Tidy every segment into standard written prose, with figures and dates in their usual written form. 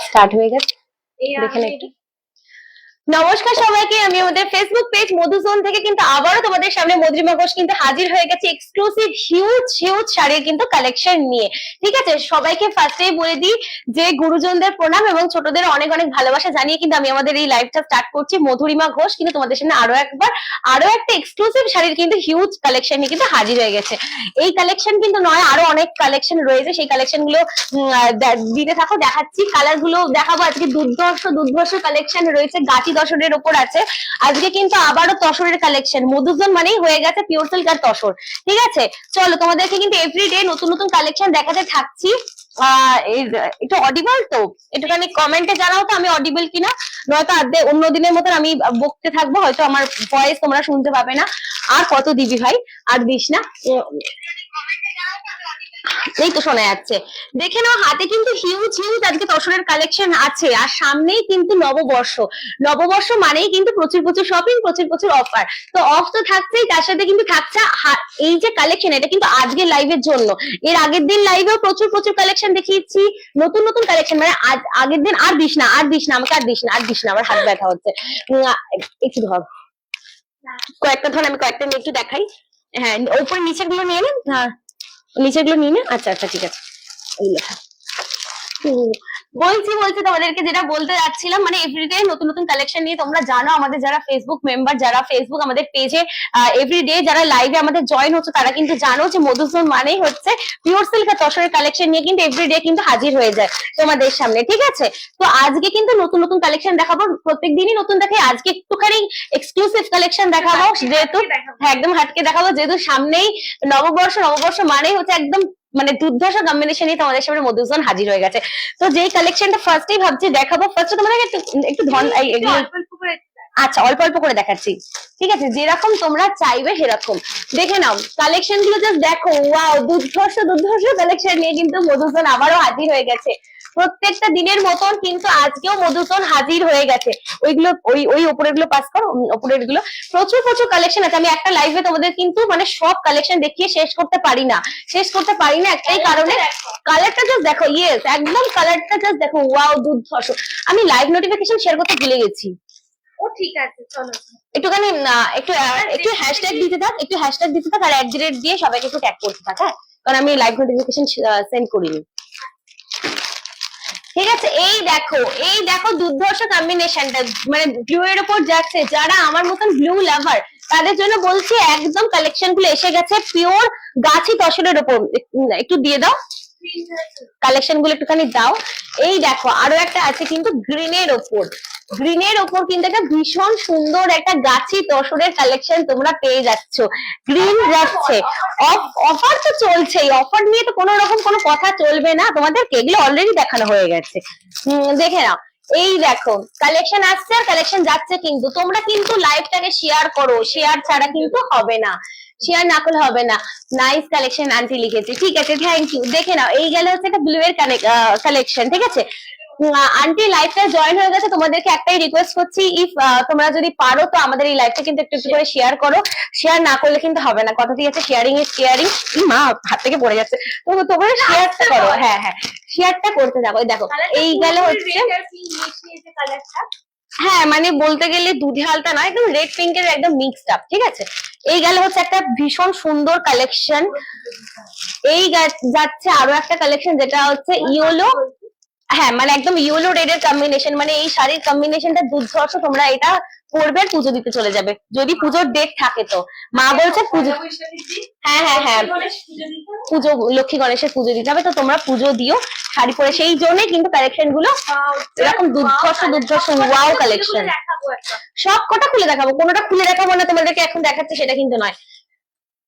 Start হয়ে গেছে, দেখেন একটু। নমস্কার সবাইকে, আমি আমাদের ফেসবুক পেজ মধুজোন থেকে কিন্তু আবারও তোমাদের সামনে মধুরিমা ঘোষ কিন্তু হাজির হয়ে গেছে এক্সক্লুসিভ হিউজ হিউজ শাড়ির কিন্তু কালেকশন নিয়ে। ঠিক আছে, সবাইকে ফার্স্টেই বলে দিই যে গুরুজনদের প্রণাম এবং ছোটদের অনেক অনেক ভালোবাসা জানিয়ে কিন্তু আমি আমাদের এই লাইভটা স্টার্ট করছি। মধুরিমা ঘোষ কিন্তু তোমাদের সামনে আরো একটা এক্সক্লুসিভ শাড়ির কিন্তু হিউজ কালেকশন নিয়ে কিন্তু হাজির হয়ে গেছে। এই কালেকশন কিন্তু নয়, আরো অনেক কালেকশন রয়েছে, সেই কালেকশন গুলো দিতে থাকো, দেখাচ্ছি। কালার গুলো দেখাবো। আজকে দুর্ধর্ষ কালেকশন রয়েছে, গাছি তসরের উপর আছে। আজকে কিন্তু আবারও তসরের কালেকশন, মধুজন মানেই হয়ে গেছে পিওর সিল্ক আর তসর। ঠিক আছে, চলো তোমাদেরকে কিন্তু এভরিডে নতুন নতুন কালেকশন দেখাতে থাকছি। একটু অডিবল তো একটুখানি কমেন্টে জানাও তো আমি অডিবল কিনা, নয়তো অন্য দিনের মতন আমি বকতে থাকবো, হয়তো আমার ভয়েস তোমরা শুনতে পাবে না। আর কত দিবি ভাই, আর দিস না। এই তো শোনা যাচ্ছে। দেখে নাও, হাতে কিন্তু হিউজ হিউজ আজকে তসরের কালেকশন আছে। আর সামনেই কিন্তু নববর্ষ মানেই কিন্তু প্রচুর প্রচুর শপিং, প্রচুর প্রচুর অফার। তো অফ তো থাকছেই, তার সাথে কিন্তু থাকছে এই যে কালেকশন, এটা কিন্তু আজকের লাইভের জন্য। এর আগের দিন লাইভেও প্রচুর প্রচুর কালেকশন দেখিয়েছি, নতুন নতুন কালেকশন। মানে আগের দিন আর দিস না আমাকে, আর দিস না, আমার হাত ব্যথা হচ্ছে। একটু ধর, কয়েকটা ধর, আমি কয়েকটা নিয়ে একটু দেখাই। হ্যাঁ, উপরে নিচের গুলো নিয়ে নেন। হ্যাঁ, নিচের গুলো নিয়ে নে। আচ্ছা আচ্ছা, ঠিক আছে। বলছি তোমাদেরকে যেটা বলতে যাচ্ছিলাম, মানে এভরিডে নতুন নতুন কালেকশন নিয়ে তোমরা জানো, আমাদের যারা ফেসবুক মেম্বার, যারা ফেসবুক আমাদের পেজে এভরিডে যারা লাইভে আমাদের জয়েন হচ্ছে, তারা কিন্তু জানো যে মধুজোন মানেই হচ্ছে পিওর সিল্ক আর তসরের কালেকশন নিয়ে কিন্তু এভরিডে কিন্তু হাজির হয়ে যায় তোমাদের সামনে। ঠিক আছে, তো আজকে কিন্তু নতুন নতুন কালেকশন দেখাবো, প্রত্যেকদিনই নতুন দেখাই, আজকে একটুখানি এক্সক্লুসিভ কালেকশন দেখাবো, যেহেতু একদম হাটকে দেখাবো, যেহেতু সামনেই নববর্ষ মানেই হচ্ছে একদম মানে দুর্ধর্ষ কম্বিনেশনই তোমাদের সামনে মধুজন হাজির হয়ে গেছে। তো যেই কালেকশনটা ফার্স্টেই ভাবছি দেখাবো, ফার্স্টে তোমাদেরকে একটু আচ্ছা অল্প অল্প করে দেখাচ্ছি। ঠিক আছে, যেরকম তোমরা চাইবে সেরকম দেখে নাও। কালেকশন গুলো জাস্ট দেখো, ওয়াও, দুর্ধর্ষ কালেকশন নিয়ে কিন্তু মধুজন আবারও হাজির হয়ে গেছে। প্রত্যেকটা দিনের মতন কিন্তু আজকেও মধুজন হাজির হয়ে গেছে। ওইগুলো ওই উপরের গুলো পাস করো, উপরের গুলো প্রচুর প্রচুর কালেকশন আছে। আমি একটা লাইভে তোমাদের কিন্তু মানে সব কালেকশন দেখিয়ে শেষ করতে পারি না একটাই কারণে। কালারটা জাস্ট দেখো, ইয়েস একদম কালারটা জাস্ট দেখো, ওয়াও, দুর্ধর্ষ। আমি লাইভ নোটিফিকেশন শেয়ার করতে ভুলে গেছি। ও ঠিক আছে, চলো একটুখানি একটু হ্যাশট্যাগ দিতে থাক, আর @ দিয়ে সবাইকে একটু ট্যাগ করতে থাক। হ্যাঁ, কারণ আমি লাইভ নোটিফিকেশন সেন্ড করিনি। ঠিক আছে, এই দেখো দুর্ধর্ষ কম্বিনেশনটা, মানে ব্লু এর উপর যাচ্ছে। যারা আমার মতন ব্লু লাভার তাদের জন্য বলছি, একদম কালেকশন গুলো এসে গেছে পিওর গাছি তসরের উপর। একটু দিয়ে দাও কালেকশন গুলো, একটুখানি দাও। এই দেখো আরো একটা আছে কিন্তু গ্রিনের ওপর কিন্তু একটা ভীষণ সুন্দর একটা গাছি তসরের কালেকশন তোমরা পেয়ে যাচ্ছ। গ্রিন যাচ্ছে, অফার তো চলছেই, অফার নিয়ে তো কোনো রকম কোনো কথা চলবে না তোমাদেরকে, এগুলো অলরেডি দেখানো হয়ে গেছে। দেখে নাও, এই দেখো কালেকশন আসছে আর কালেকশন যাচ্ছে, কিন্তু তোমরা কিন্তু লাইভটাকে শেয়ার করো, শেয়ার ছাড়া কিন্তু হবে না, শেয়ার না করলে হবে না। নাইস কালেকশন আন্টি লিখেছে, ঠিক আছে, থ্যাংক ইউ। দেখে নাও, এই গেলে হচ্ছে একটা ব্লু এর কালেকশন। ঠিক আছে, আন্টি লাইভটা জয়েন হয়ে গেছে, তোমাদেরকে একটাই রিকোয়েস্ট করছি, ইফ তোমরা যদি পারো তো আমাদের এই লাইভটা কিন্তু একটু করে শেয়ার করো, শেয়ার না করলে কিন্তু হবে না, কথা ঠিক আছে, শেয়ারিং ইজ কেয়ারিং। মা হাত থেকে পড়ে যাচ্ছে, তো তোমরা শেয়ারটা করো। হ্যাঁ হ্যাঁ, শেয়ারটা করতে থাকো। দেখো এই গেলে হচ্ছে, হ্যাঁ মানে বলতে গেলে দুধে হালতা নয়, একদম রেড পিঙ্কের একদম মিক্সড আপ। ঠিক আছে, এই গেলে হচ্ছে একটা ভীষণ সুন্দর কালেকশন। এই যাচ্ছে আরো একটা কালেকশন, যেটা হচ্ছে ইয়েলো, হ্যাঁ মানে একদম ইয়েলো রেড এর কম্বিনেশন, মানে এই শাড়ির কম্বিনেশনটা দুর্ধর্ষ। তোমরা এটা পরবে আর পুজো দিতে চলে যাবে, যদি পুজোর ডেট থাকে তো। মা বলছে পুজো, হ্যাঁ পুজো, লক্ষ্মী গণেশের পুজো দিতে হবে, তো তোমরা পুজো দিও শাড়ি পরে। সেই জন্যই কিন্তু কালেকশন গুলো এরকম দুর্ধর্ষ ওয়াও কালেকশন। সব কটা খুলে দেখাবো, কোনোটা খুলে দেখাবো না তোমাদেরকে এখন দেখাচ্ছে সেটা কিন্তু নয়।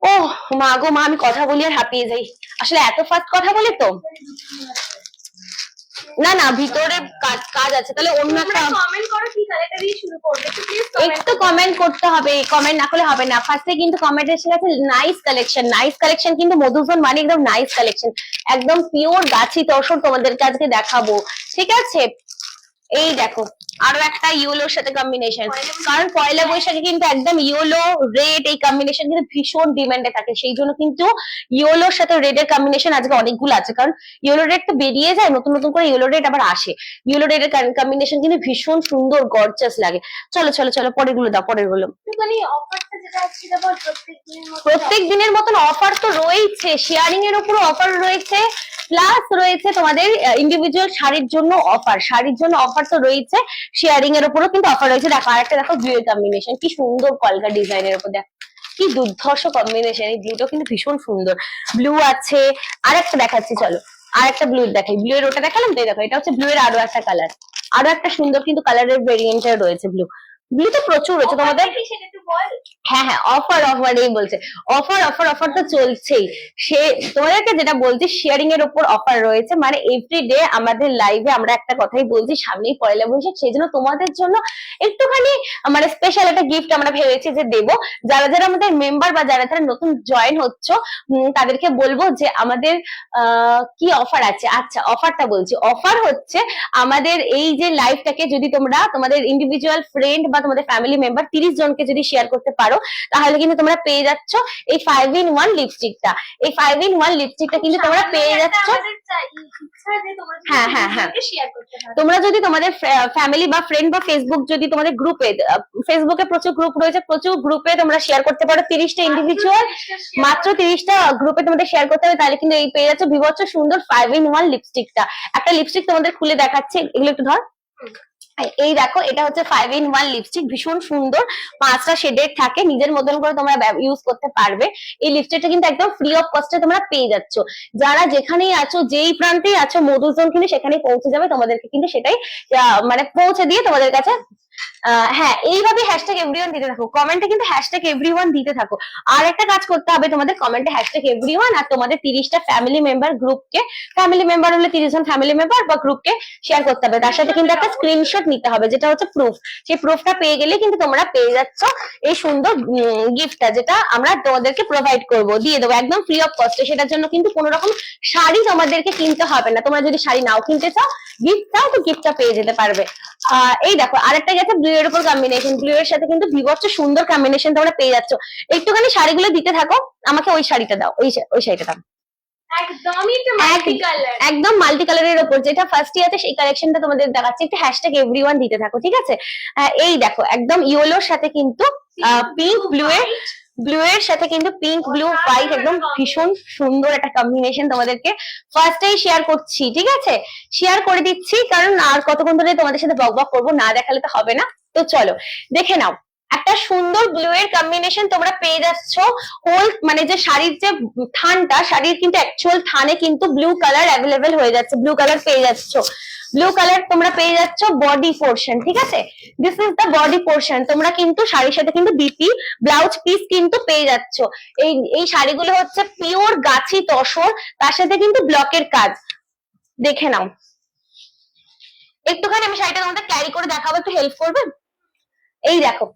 ও মা গো মা, আমি কথা বলি আর হাঁপিয়ে যাই, আসলে এত ফাস্ট কথা বলি তো। না ভিতরে কাজ আছে, তাহলে অন্য একটা কমেন্ট করো, কি কালারটা দিয়ে শুরু করবে একটু কমেন্ট করতে হবে, কমেন্ট না করলে হবে না। ফার্স্টে কিন্তু কমেন্ট এসে গেছে নাইস কালেকশন, কিন্তু মধুজন মানে একদম নাইস কালেকশন, একদম পিওর গাছি তসর তোমাদেরকে আজকে দেখাবো। ঠিক আছে, এই দেখো আরো একটা ইয়েলোর সাথে কম্বিনেশন, কারণ পয়লা বৈশাখে কিন্তু একদম ইয়েলো রেড এই কম্বিনেশন কিন্তু ভীষণ ডিমান্ডে থাকে, সেই জন্য কিন্তু ইয়েলোর সাথে রেড এর কম্বিনেশন আজকে অনেকগুলো আছে, কারণ ইয়েলো রেড তো বেরিয়ে যায়, নতুন নতুন করে ইয়েলো রেড আবার আসে। ইয়েলো রেড এর কম্বিনেশন কিন্তু ভীষণ সুন্দর গর্জাস লাগে। চলো চলো চলো পরের গুলো দাও, পরের গুলো। প্রত্যেক দিনের মতন অফার তো রয়েছে, শেয়ারিং এর উপর অফার রয়েছে, প্লাস রয়েছে তোমাদের ইন্ডিভিজুয়াল শাড়ির জন্য অফার, শাড়ির জন্য অফার তো রয়েছে, শেয়ারিং এর উপরও কিন্তু অফার রয়েছে। দেখো আরেকটা দেখো ব্লু এর কম্বিনেশন, কি সুন্দর কলকা ডিজাইনের উপর, দেখো কি দুর্ধর্ষ কম্বিনেশন, এই ব্লুটা কিন্তু ভীষণ সুন্দর। ব্লু আছে, আরেকটা দেখাচ্ছি চলো, আরেকটা ব্লু দেখাই, ব্লু এর ওটা দেখালাম তো, দেখো এটা হচ্ছে ব্লু এর আরো একটা কালার, আরো একটা সুন্দর কিন্তু কালারের ভেরিয়েন্ট রয়েছে ব্লু। ব্লু তো প্রচুর রয়েছে তোমাদের। হ্যাঁ হ্যাঁ অফার অফার এই বলছে, অফার অফার অফার তো চলছেই। সে তোমাদেরকে যেটা বলছি শেয়ারিং এর উপর অফার রয়েছে, মানে এভরিডে আমাদের লাইভে আমরা একটা কথাই বলছি, সামনেই পয়লা বৈশাখ, সেই জন্য তোমাদের জন্য একটুখানি মানে স্পেশাল একটা গিফট আমরা ভেবেছি যে দেবো। যারা যারা আমাদের মেম্বার বা যারা যারা নতুন জয়েন হচ্ছ তাদেরকে বলবো যে আমাদের কি অফার আছে। আচ্ছা অফারটা বলছি, অফার হচ্ছে আমাদের এই যে লাইভটাকে যদি তোমরা তোমাদের ইন্ডিভিজুয়াল ফ্রেন্ড বা তোমাদের ফ্যামিলি মেম্বার 30 জনকে যদি শেয়ার করতে পারো, তাহলে কিন্তু তোমরা পেয়ে যাচ্ছ এই 5-in-1 লিপস্টিকটা। এই 5-in-1 লিপস্টিকটা কিন্তু তোমরা পেয়ে যাচ্ছ। হ্যাঁ হ্যাঁ হ্যাঁ, তোমরা যদি তোমাদের ফ্যামিলি বা ফ্রেন্ড বা ফেসবুক যদি তোমাদের গ্রুপে, ফেসবুকে প্রচুর গ্রুপ রয়েছে, প্রচুর গ্রুপে তোমরা শেয়ার করতে পারো, 30টা ইন্ডিভিজুয়াল মাত্র 30টা গ্রুপে তোমাদের শেয়ার করতে হবে, তাহলে কিন্তু এই পেয়ে যাচ্ছ বিভৎস সুন্দর 5-in-1 লিপস্টিকটা। একটা লিপস্টিক তোমাদের খুলে দেখাচ্ছি, এগুলো একটু ধর। এই দেখো এটা হচ্ছে 5-in-1 লিপস্টিক, ভীষণ সুন্দর, 5টা শেডের থাকে, নিজের মতন করে তোমরা ইউজ করতে পারবে। এই লিপস্টিকটা কিন্তু একদম ফ্রি অফ কস্টে তোমরা পেয়ে যাচ্ছ। যারা যেখানেই আছো, যেই প্রান্তেই আছো, মধুজন কিন্তু সেখানেই পৌঁছে যাবে, তোমাদেরকে কিন্তু সেটাই মানে পৌঁছে দিয়ে তোমাদের কাছে। হ্যাঁ এইভাবে হ্যাশট্যাগ এভরিওয়ান দিতে থাকো, কমেন্টে কিন্তু হ্যাশট্যাগ এভরিওয়ান দিতে থাকো। আর একটা কাজ করতে হবে তোমাদের, কমেন্টে হ্যাশট্যাগ এভরিওয়ান আর তোমাদের 30টা ফ্যামিলি মেম্বার গ্রুপকে, ফ্যামিলি মেম্বার হলে 30 জন ফ্যামিলি মেম্বার বা গ্রুপকে শেয়ার করতে হবে, তার সাথে কিন্তু একটা স্ক্রিনশট নিতে হবে, যেটা হচ্ছে প্রুফ। সেই প্রুফটা পেয়ে গেলে কিন্তু তোমরা পেয়ে যাচ্ছ এই সুন্দর গিফটটা, যেটা আমরা তোমাদেরকে প্রোভাইড করব, দিয়ে দেবো একদম ফ্রি অফ কস্টে। সেটার জন্য কিন্তু কোনো রকম শাড়ি তোমাদেরকে কিনতে হবে না, তোমরা যদি শাড়ি নাও কিনতে চাও, গিফট চাও, তো গিফটটা পেয়ে যেতে পারবে। এই দেখো আরেকটা গেছে ব্লু এর উপর কম্বিনেশন, ব্লু এর সাথে কিন্তু বিভৎস সুন্দর কম্বিনেশন তোমরা পেয়ে যাচ্ছ। একটুখানি শাড়িগুলো দিতে থাকো, আমাকে ওই শাড়িটা দাও, ওই শাড়িটা দাও, একদম মাল্টি কালারের উপর যেটা ফার্স্টই আছে সেই কালেকশনটা তোমাদের দেখাচ্ছি, একটু হ্যাশট্যাগ এভরিওয়ান দিতে থাকো, ঠিক আছে। এই দেখো একদম ইয়েলোর সাথে কিন্তু পিঙ্ক ব্লু এর সাথে কিন্তু পিঙ্ক ব্লু হোয়াইট, একদম ভীষণ সুন্দর একটা কম্বিনেশন তোমাদেরকে ফার্স্টেই শেয়ার করছি, ঠিক আছে, শেয়ার করে দিচ্ছি, কারণ আর কতক্ষণ ধরে তোমাদের সাথে বক বক করবো, না দেখালে তো হবে না। তো চলো দেখে নাও, একটা সুন্দর ব্লু এর কম্বিনেশন তোমরা পেয়ে যাচ্ছ। হোল মানে যে শাড়ির যে থানটা, শাড়ির কিন্তু অ্যাকচুয়াল থানে কিন্তু ব্লু কালার অ্যাভেলেবেল হয়ে যাচ্ছে, ব্লু কালার পেয়ে যাচ্ছ, ব্লু কালার তোমরা পেয়ে যাচ্ছ বডি পোর্শন, ঠিক আছে, this is the body portion. তোমরা কিন্তু শাড়ির সাথে কিন্তু বিপি ব্লাউজ পিস কিন্তু পেয়ে যাচ্ছ। এই শাড়িগুলো হচ্ছে পিওর গাছি তসর, তার সাথে কিন্তু ব্লকের কাজ, দেখে নাও। একটুখানি আমি শাড়িটা তোমাদের ক্যারি করে দেখাবো, একটু হেল্প করবে। এই দেখো,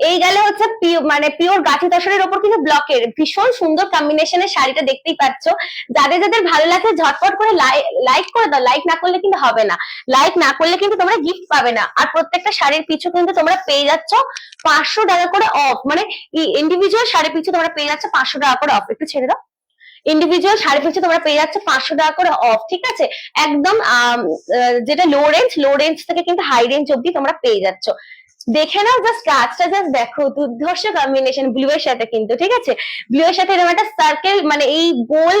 এই গেলে হচ্ছে মানে পিওর গাছি তসরের ওপর কিন্তু ব্লকের, ভীষণ সুন্দর কম্বিনেশনের শাড়িটা দেখতেই পাচ্ছ। যাদের যাদের ভালো লাগছে ঝটপট করে লাইক করে দাও, লাইক না করলে কিন্তু হবে না, লাইক না করলে কিন্তু তোমরা গিফট পাবে না। আর প্রত্যেকটা শাড়ির পিছু কিন্তু তোমরা পেয়ে যাচ্ছ 500 টাকা করে অফ, মানে ইন্ডিভিজুয়াল শাড়ি পিছু তোমরা পেয়ে যাচ্ছ 500 টাকা করে অফ, একটু ছেড়ে দাও। ইন্ডিভিজুয়াল শাড়ি পিছু তোমরা পেয়ে যাচ্ছ 500 টাকা করে অফ, ঠিক আছে, একদম যেটা লো রেঞ্জ থেকে কিন্তু হাই রেঞ্জ অব্দি তোমরা পেয়ে যাচ্ছ। দেখে নাও জাস্ট কাজটা, জাস্ট দেখো, দুর্ধর্ষ কম্বিনেশন ব্লু এর সাথে কিন্তু, ঠিক আছে, ব্লু এর সাথে এরকম একটা সার্কেল মানে এই গোল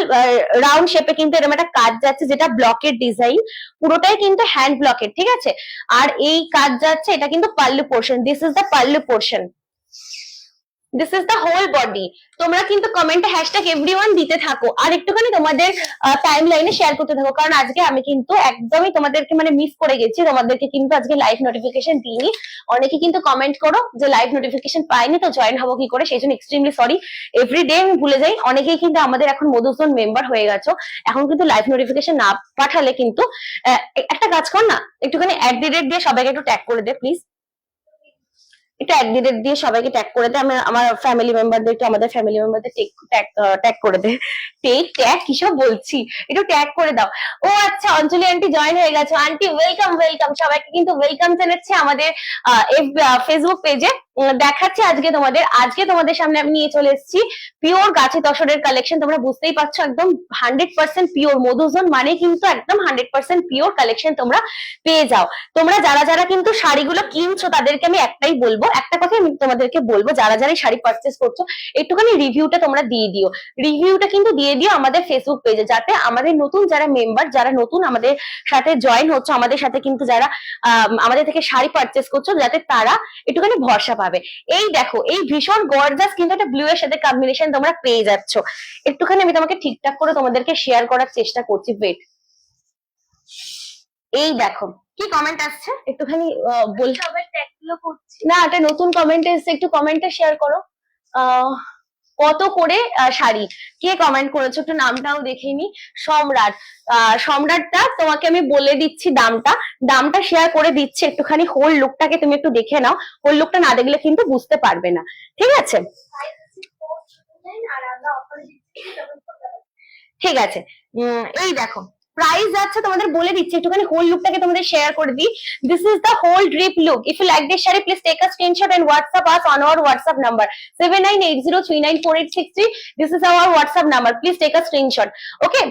রাউন্ড শেপে কিন্তু এরকম একটা কাজ যাচ্ছে, যেটা ব্লকের ডিজাইন, পুরোটাই কিন্তু হ্যান্ড ব্লকের, ঠিক আছে। আর এই কাজ যাচ্ছে, এটা কিন্তু pallu portion, this is the pallu portion, this is the whole body. তোমরা কিন্তু কমেন্টে হ্যাশট্যাগ এভরিওয়ান দিতে থাকো, আর একটুখানি তোমাদের টাইম লাইনে শেয়ার করতে থাকো, কারণ আজকে আমি কিন্তু একদমই তোমাদেরকে মানে মিস করে গেছি, তোমাদেরকে কিন্তু আজকে লাইভ নোটিফিকেশন দিইনি। অনেকে কিন্তু কমেন্ট করো যে লাইভ নোটিফিকেশন পাইনি, তো জয়েন হবো কি করে, সেই জন্য এক্সট্রিমলি সরি, এভরিডে আমি ভুলে যাই। অনেকেই কিন্তু আমাদের এখন মধুসূদন মেম্বার হয়ে গেছো, এখন কিন্তু লাইভ নোটিফিকেশন না পাঠালে কিন্তু একটা কাজ কর না, একটুখানি @ দিয়ে সবাইকে একটু ট্যাগ করে দে প্লিজ। একটু অ্যাট দিয়ে সবাইকে ট্যাগ করে দে, আমার ফ্যামিলি মেম্বারদের একটু, আমাদের ফ্যামিলি মেম্বারদের ট্যাগ করে দে। ট্যাগ কিসব বলছি, একটু ট্যাগ করে দাও। ও আচ্ছা, অঞ্জলি আন্টি জয়েন হয়ে গেছে। আন্টি ওয়েলকাম ওয়েলকাম, সবাইকে কিন্তু ওয়েলকাম জানাচ্ছি আমাদের ফেসবুক পেজে। দেখাচ্ছি আজকে তোমাদের সামনে আমি নিয়ে চলে এসেছি পিওর গাছি তসরের কালেকশন। তোমরা বুঝতেই পারছো একদম 100% পিওর, মধুজন মানে কিন্তু একদম 100% পিওর কালেকশন তোমরা পেয়ে যাও। তোমরা যারা যারা কিন্তু শাড়িগুলো কিনছো তাদেরকে আমি একটাই বলবো, একটা কথা আমি তোমাদেরকে বলবো, যারা যারা শাড়ি পারচেস করছো একটুখানি রিভিউটা তোমরা দিয়ে দিও। রিভিউটা কিন্তু দিয়ে দিও আমাদের ফেসবুক পেজে, যাতে আমাদের নতুন যারা মেম্বার, যারা নতুন আমাদের সাথে জয়েন হচ্ছে, আমাদের সাথে কিন্তু যারা আমাদের থেকে শাড়ি পারচেস করছো, যাতে তারা একটুখানি ভরসা পাবে। এই দেখো, এই ভীষণ গর্জাস কিন্তু একটা ব্লু এর সাথে কম্বিনেশন তোমরা পেয়ে যাচ্ছ। একটুখানি আমি তোমাকে ঠিকঠাক করে তোমাদেরকে শেয়ার করার চেষ্টা করছি, ওয়েট। এই দেখো কি কমেন্ট আসছে, একটুখানি বল। না, এটা নতুন কমেন্ট এসেছে, একটু কমেন্টে শেয়ার করো। কত করে শাড়ি, কে কমেন্ট করেছো একটু নামটাও দেখে নি। সম্রাট, সম্রাটটা তোমাকে আমি বলে দিচ্ছি দামটা শেয়ার করে দিচ্ছি। একটুখানি হোল লুকটাকে তুমি একটু দেখে নাও, হোল লুকটা না দেখলে কিন্তু বুঝতে পারবে না, ঠিক আছে? ঠিক আছে, এই দেখো প্রাইস যাচ্ছে, তোমাদের বলে দিচ্ছি, একটুখানি হোল লুকটাকে তোমাদের শেয়ার করে দিই। This is the whole drip look. If you like this sari, please take a screenshot and WhatsApp us on our WhatsApp number 7980394863। This is our WhatsApp number, please take a screenshot. Okay,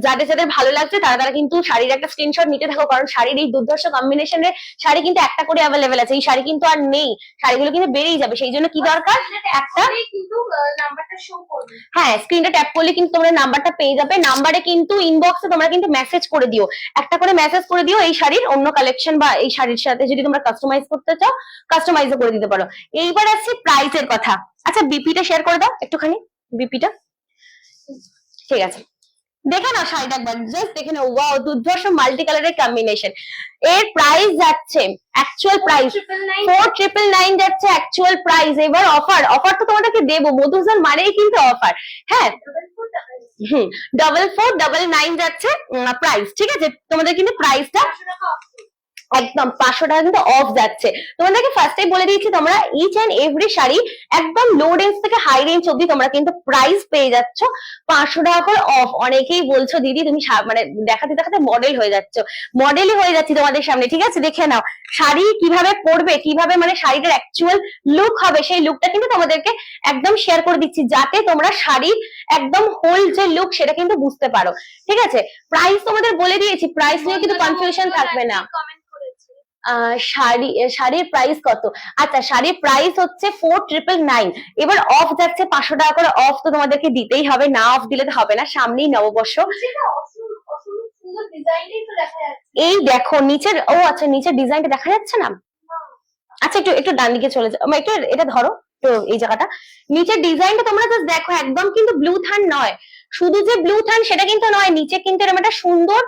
যাদের যাদের ভালো লাগছে তারা তারা কিন্তু শাড়ির একটা screenshot নিতে থাকো, কারণ শাড়ির এই দুর্ধর্ষ কম্বিনেশনের শাড়ি কিন্তু একটা করে অ্যাভেলেবেল আছে। এই শাড়ি কিন্তু আর নেই, শাড়িগুলো কিন্তু বেরিয়ে যাবে। সেই জন্য কি দরকার, একটা কিন্তু নাম্বারটা শো করবে। হ্যাঁ, স্ক্রিনটা ট্যাপ করলে কিন্তু তোমরা নাম্বারটা পেয়ে যাবে। নাম্বারে কিন্তু ইনবক্সে তোমরা কিন্তু মেসেজ করে দিও, একটা করে মেসেজ করে দিও এই শাড়ির অন্য কালেকশন, বা এই শাড়ির সাথে যদি তোমরা কাস্টমাইজ করতে চাও কাস্টমাইজও করে দিতে পারো। এইবার আসছি প্রাইসের কথা। আচ্ছা, বিপিটা শেয়ার করে দাও একটুখানি, বিপিটা। ঠিক আছে, দেখে নাও শাড়িটা একবার, জাস্ট দেখে নাও। ওয়াও, দুর্ধর্ষ মাল্টি কালারের কম্বিনেশন। এর প্রাইস যাচ্ছে, অ্যাকচুয়াল প্রাইস 4999 যাচ্ছে অ্যাকচুয়াল প্রাইস। এবার অফার তো তোমাদেরকে দেবো, মধুজন মানেই কিন্তু অফার। হ্যাঁ, 4499 যাচ্ছে প্রাইস, ঠিক আছে? তোমাদের কিন্তু প্রাইসটা একদম 500 টাকা কিন্তু অফ যাচ্ছে। তোমাদেরকে ফার্স্টেই বলে দিয়েছি, তোমরা ইচ এন্ড এভরি শাড়ি একদম লো রেঞ্জ থেকে হাই রেঞ্জ অব্দি তোমরা কিন্তু প্রাইস পেয়ে যাচ্ছ 500 টাকা করে অফ। অনেকেই বলছো দিদি তুমি মানে দেখাতে দেখাতে মডেল হয়ে যাচ্ছ, মডেলই হয়ে যাচ্ছি তোমাদের সামনে, ঠিক আছে? দেখে নাও শাড়ি কিভাবে পরবে, কিভাবে মানে শাড়িটার অ্যাকচুয়াল লুক হবে, সেই লুকটা কিন্তু তোমাদেরকে একদম শেয়ার করে দিচ্ছি, যাতে তোমরা শাড়ির একদম হোল যে লুক সেটা কিন্তু বুঝতে পারো, ঠিক আছে? প্রাইস তোমাদের বলে দিয়েছি, প্রাইস নিয়ে কিন্তু কনফিউশন থাকবে না। শাড়ির প্রাইস কত? আচ্ছা, শাড়ির প্রাইস হচ্ছে 4999। এবার অফ যাচ্ছে 500 টাকা করে, অফ তো তোমাদেরকে দিতেই হবে, না অফ দিলে তো হবে না, সামনেই নববর্ষ। এই দেখো নিচের, ও আচ্ছা নিচের ডিজাইনটা দেখা যাচ্ছে না? আচ্ছা, একটু একটু ডান দিকে চলে যাও, একটু এটা ধরো তো, এই জায়গাটা নিচের ডিজাইনটা তোমরা জাস্ট দেখো, একদম কিন্তু ব্লু থান নয়, শুধু যে ব্লু থান সেটা কিন্তু নয়, নিচে কিন্তু এরকম একটা সুন্দর,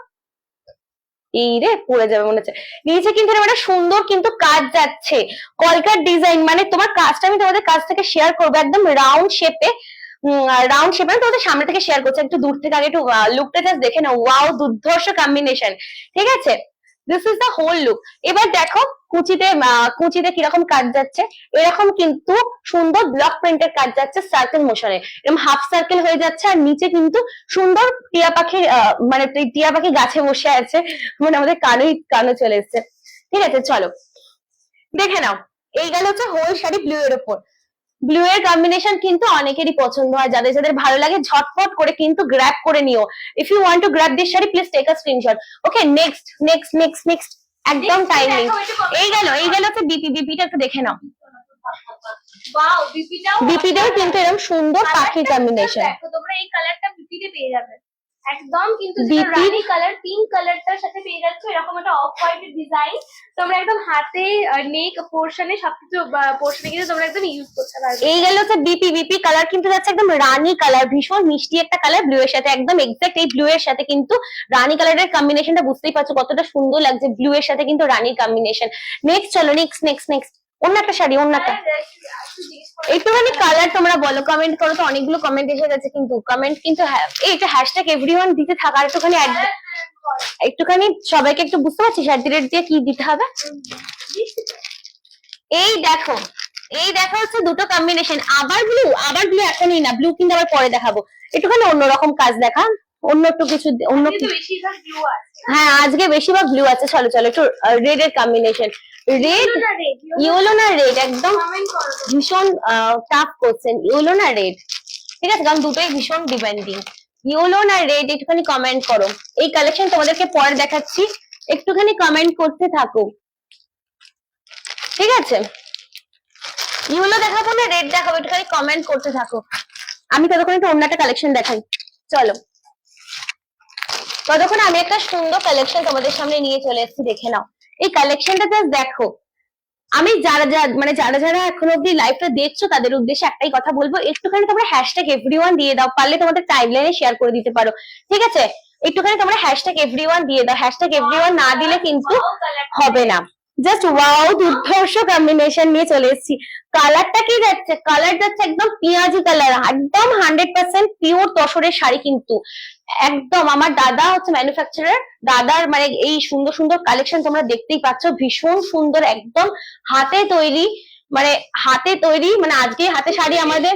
এই রে পড়ে যাবে মনে হচ্ছে, নিচে কিন্তু একটা সুন্দর কিন্তু কাজ যাচ্ছে, কলকার ডিজাইন। মানে তোমার কাজটা আমি তোমাদের কাছ থেকে শেয়ার করবো, একদম রাউন্ড শেপে, রাউন্ড শেপে তোমাদের সামনে থেকে শেয়ার করছি, একটু দূর থেকে আগে একটু লুকটা জাস্ট দেখে নাও। ওয়াও, দুর্ধর্ষ কম্বিনেশন, ঠিক আছে? This is the whole look. এবার দেখো কুচিতে কিরকম কাজ যাচ্ছে, এরকম কিন্তু সুন্দর ব্লক প্রিন্টের কাজ যাচ্ছে সার্কেল মোশনে, এরকম হাফ সার্কেল হয়ে যাচ্ছে, আর নিচে কিন্তু সুন্দর টিয়া পাখির মানে টিয়া পাখি গাছে বসে আছে, মানে আমাদের কানে চলে এসছে, ঠিক আছে? চলো দেখে নাও, এই গেল হচ্ছে হোল শাড়ি ব্লু এর উপর। ব্লু এর কম্বিনেশন কিন্তু অনেকেরই পছন্দ হয়, যাদের যাদের ভালো লাগে ঝটপট করে কিন্তু গ্র্যাব করে নিও। If you want to grab this sari, please take a screenshot. Okay, next next next next, একদম টাইম নেই। এই গেল হচ্ছে বিপিটা একটু দেখে নাও। ওয়াও, বিপিটাও কিন্তু এরকম সুন্দর পাখি কম্বিনেশন, দেখো তোমরা এই কালারটা বিপিতে পেয়ে যাবে একদম, কিন্তু রানী কালার পিঙ্ক কালারটার সাথে পেয়ে যাচ্ছ এরকম একটা অফ হোয়াইট ডিজাইন। তোমরা একদম হাতে নেক পোরশনে সবকিছু পোরশনে কিন্তু তোমরা একদম ইউজ করতে পারবে। এই গেল হচ্ছে বিপি কালার কিন্তু যাচ্ছে একদম রানী কালার, ভীষণ মিষ্টি একটা কালার, ব্লু এর সাথে একদম এক্সাক্ট এই ব্লু এর সাথে কিন্তু রানী কালারের কম্বিনেশনটা বুঝতেই পারছো কতটা সুন্দর লাগছে, ব্লু এর সাথে কিন্তু রানীর কম্বিনেশন। নেক্সট চলো, নেক্সট নেক্সট নেক্সট, অন্য একটা শাড়ি, অন্য একটা। একটুখানি কালার তোমরা বলো, কমেন্ট করো তো, অনেকগুলো কমেন্ট এসে গেছে কিন্তু কমেন্ট কিন্তু এইটা হ্যাশট্যাগ এভরিওয়ান দিতে থাকার একটুখানি সবাইকে একটু বুঝতে পারছিস অ্যাট দি রেট দিয়ে কি দিতে হবে। এই দেখো, এই দেখো হচ্ছে দুটো কম্বিনেশন। আবার ব্লু এখনই না, ব্লু কিন্তু আবার পরে দেখাবো। একটুখানি অন্যরকম কাজ দেখা, অন্য একটু কিছু, অন্য হ্যাঁ আজকে বেশিরভাগ ব্লু আছে। চলো চলো একটু রেড এর কম্বিনেশন। রেড, ইয়েলো না রেড, একদম ভীষণ টাফ কোশ্চেন। ইয়েলো না রেড, ঠিক আছে, কারণ দুটোই ভীষণ ডিপেন্ডিং। ইয়েলো না রেড একটুখানি কমেন্ট করো। এই কালেকশন তোমাদেরকে পরে দেখাচ্ছি, একটুখানি কমেন্ট করতে থাকো, ঠিক আছে। ইয়েলো দেখাবো না রেড দেখাবো, একটুখানি কমেন্ট করতে থাকো। আমি ততক্ষণ একটু অন্য একটা কালেকশন দেখাই। চলো, ততক্ষণ আমি একটা সুন্দর কালেকশন তোমাদের সামনে নিয়ে চলে এসেছি, দেখে নাও। এই কালেকশনটা জাস্ট দেখো। আমি যারা যারা এখনো অব্দি লাইভটা দেখছো তাদের উদ্দেশ্যে একটাই কথা বলবো, একটুখানি তোমরা হ্যাশট্যাগ এভরিওয়ান দিয়ে দাও, পারলে তোমাদের টাইমলাইনে শেয়ার করে দিতে পারো, ঠিক আছে। একটুখানি তোমরা হ্যাশট্যাগ এভরিওয়ান দিয়ে দাও, হ্যাশট্যাগ এভরিওয়ান না দিলে কিন্তু হবে না। জাস্ট ওয়াও, দুর্ধর্ষ কম্বিনেশন নিয়ে চলে এসেছি। কালারটা কি যাচ্ছে, কালার যাচ্ছে একদম পেঁয়াজি কালার, একদম 100% পিওর তসরের শাড়ি কিন্তু। একদম আমার দাদা হচ্ছে ম্যানুফ্যাকচারার, দাদার মানে এই সুন্দর সুন্দর কালেকশন তোমরা দেখতেই পাচ্ছ, ভীষণ সুন্দর, একদম হাতে তৈরি, মানে হাতে তৈরি, মানে আজকে হাতে শাড়ি আমাদের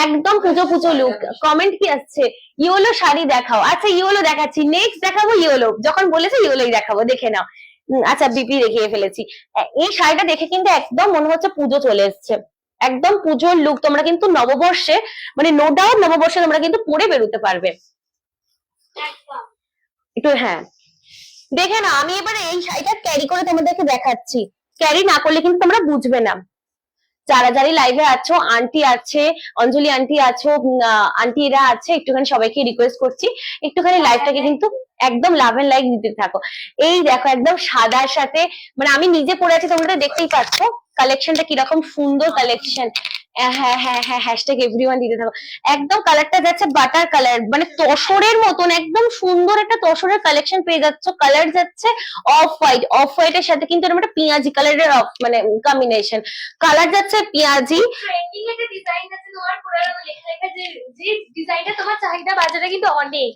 একদম পুজো পুজো লুক। কমেন্ট কি আসছে, ইয়েলো শাড়ি দেখাও। আচ্ছা ইয়েলো দেখাচ্ছি, নেক্সট দেখাবো ইয়েলো, যখন বলেছে ইয়েলোই দেখাবো, দেখে নাও। আচ্ছা বিপি দেখিয়ে ফেলেছি। এই শাড়িটা দেখে কিন্তু একদম মনে হচ্ছে পুজো চলে এসছে, একদম পুজোর লুক। তোমরা কিন্তু নববর্ষে, মানে নো ডাউট নববর্ষে তোমরা কিন্তু পরে বেরোতে পারবে একটু। হ্যাঁ দেখে না, আমি এবারে এই শাড়িটা ক্যারি করে তোমাদেরকে দেখাচ্ছি, ক্যারি না করলে কিন্তু তোমরা বুঝবে না। যারা যারা লাইভে আছো, আন্টি আছে, অঞ্জলি আন্টি আছো, আন্টিরা আছে, একটুখানি সবাইকে রিকোয়েস্ট করছি একটুখানি লাইভটাকে কিন্তু একদম লাভ এন্ড লাইক দিতে থাকো। এই দেখো একদম সাদার সাথে, মানে আমি নিজে পরে আছি, তোমরা দেখতেই পাচ্ছ কালেকশনটা কিরকম সুন্দর কালেকশন। হ্যাঁ হ্যাঁ হ্যাঁ, হ্যাশট্যাগ এভরিওয়ান দিতে থাকো। একদম কালারটা যাচ্ছে বাটার কালার, মানে তসরের মতন একদম সুন্দর একটা তসরের কালেকশন পেয়ে যাচ্ছ। কালার যাচ্ছে অফ হোয়াইট, অফ হোয়াইট এর সাথে কিন্তু এরকম একটা পেঁয়াজি কালারের মানে কম্বিনেশন। কালার যাচ্ছে পেঁয়াজি। ট্রেন্ডিং একটা ডিজাইন আছে তোমার, পুরো লেখা লেখা যে ডিজাইনটা তোমার চাহিদা বাজারে কিন্তু অনেক,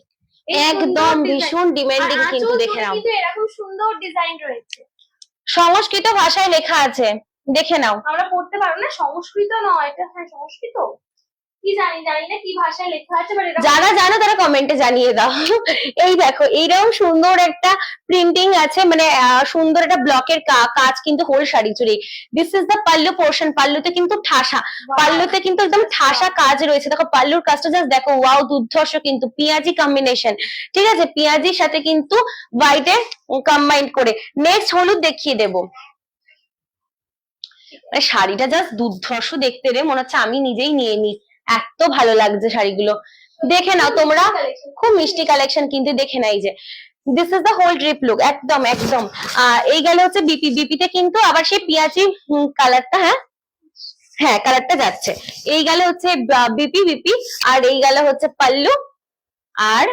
একদম ভীষণ ডিমান্ডিং কিন্তু। দেখে নাও কিন্তু এরকম সুন্দর ডিজাইন রয়েছে, সংস্কৃত ভাষায় লেখা আছে, দেখে নাও। আমরা পড়তে পারবো না, সংস্কৃত নয় এটা, হ্যাঁ সংস্কৃত, কি জানি না কি ভাষায় লেখা আছে, যারা জানো তারা কমেন্টে জানিয়ে দাও। এই দেখো এইরকম সুন্দর একটা প্রিন্টিং আছে, মানে সুন্দর একটা ব্লকের কাজ কিন্তু হোল শাড়ি জুড়ে। This is the pallu portion, পাল্লুতে কিন্তু ঠাসা, পাল্লুতে কিন্তু একদম ঠাসা কাজ রয়েছে। দেখো পাল্লুর কাজটা জাস্ট দেখো, ওয়াও দুর্ধর্ষ কিন্তু, পেঁয়াজি কম্বিনেশন, ঠিক আছে, পেঁয়াজির সাথে কিন্তু হোয়াইটে কম্বাইন করে। নেক্সট হলুদ দেখিয়ে দেবো। মানে শাড়িটা জাস্ট দুর্ধর্ষ দেখতে রে, মনে হচ্ছে আমি নিজেই নিয়ে নিই, এত ভালো লাগছে শাড়িগুলো। দেখে নাও তোমরা, খুব মিষ্টি কালেকশন কিন্তু। দেখে নাও এই যে this is the whole drip look, একদম একদম। এই গেলে হচ্ছে বিপি, বিপিতে কিন্তু আবার সেই পেঁয়াজি কালারটা, হ্যাঁ হ্যাঁ কালারটা যাচ্ছে। এই গেলে হচ্ছে বিপি বিপি, আর এই গেলে হচ্ছে পাল্লু, আর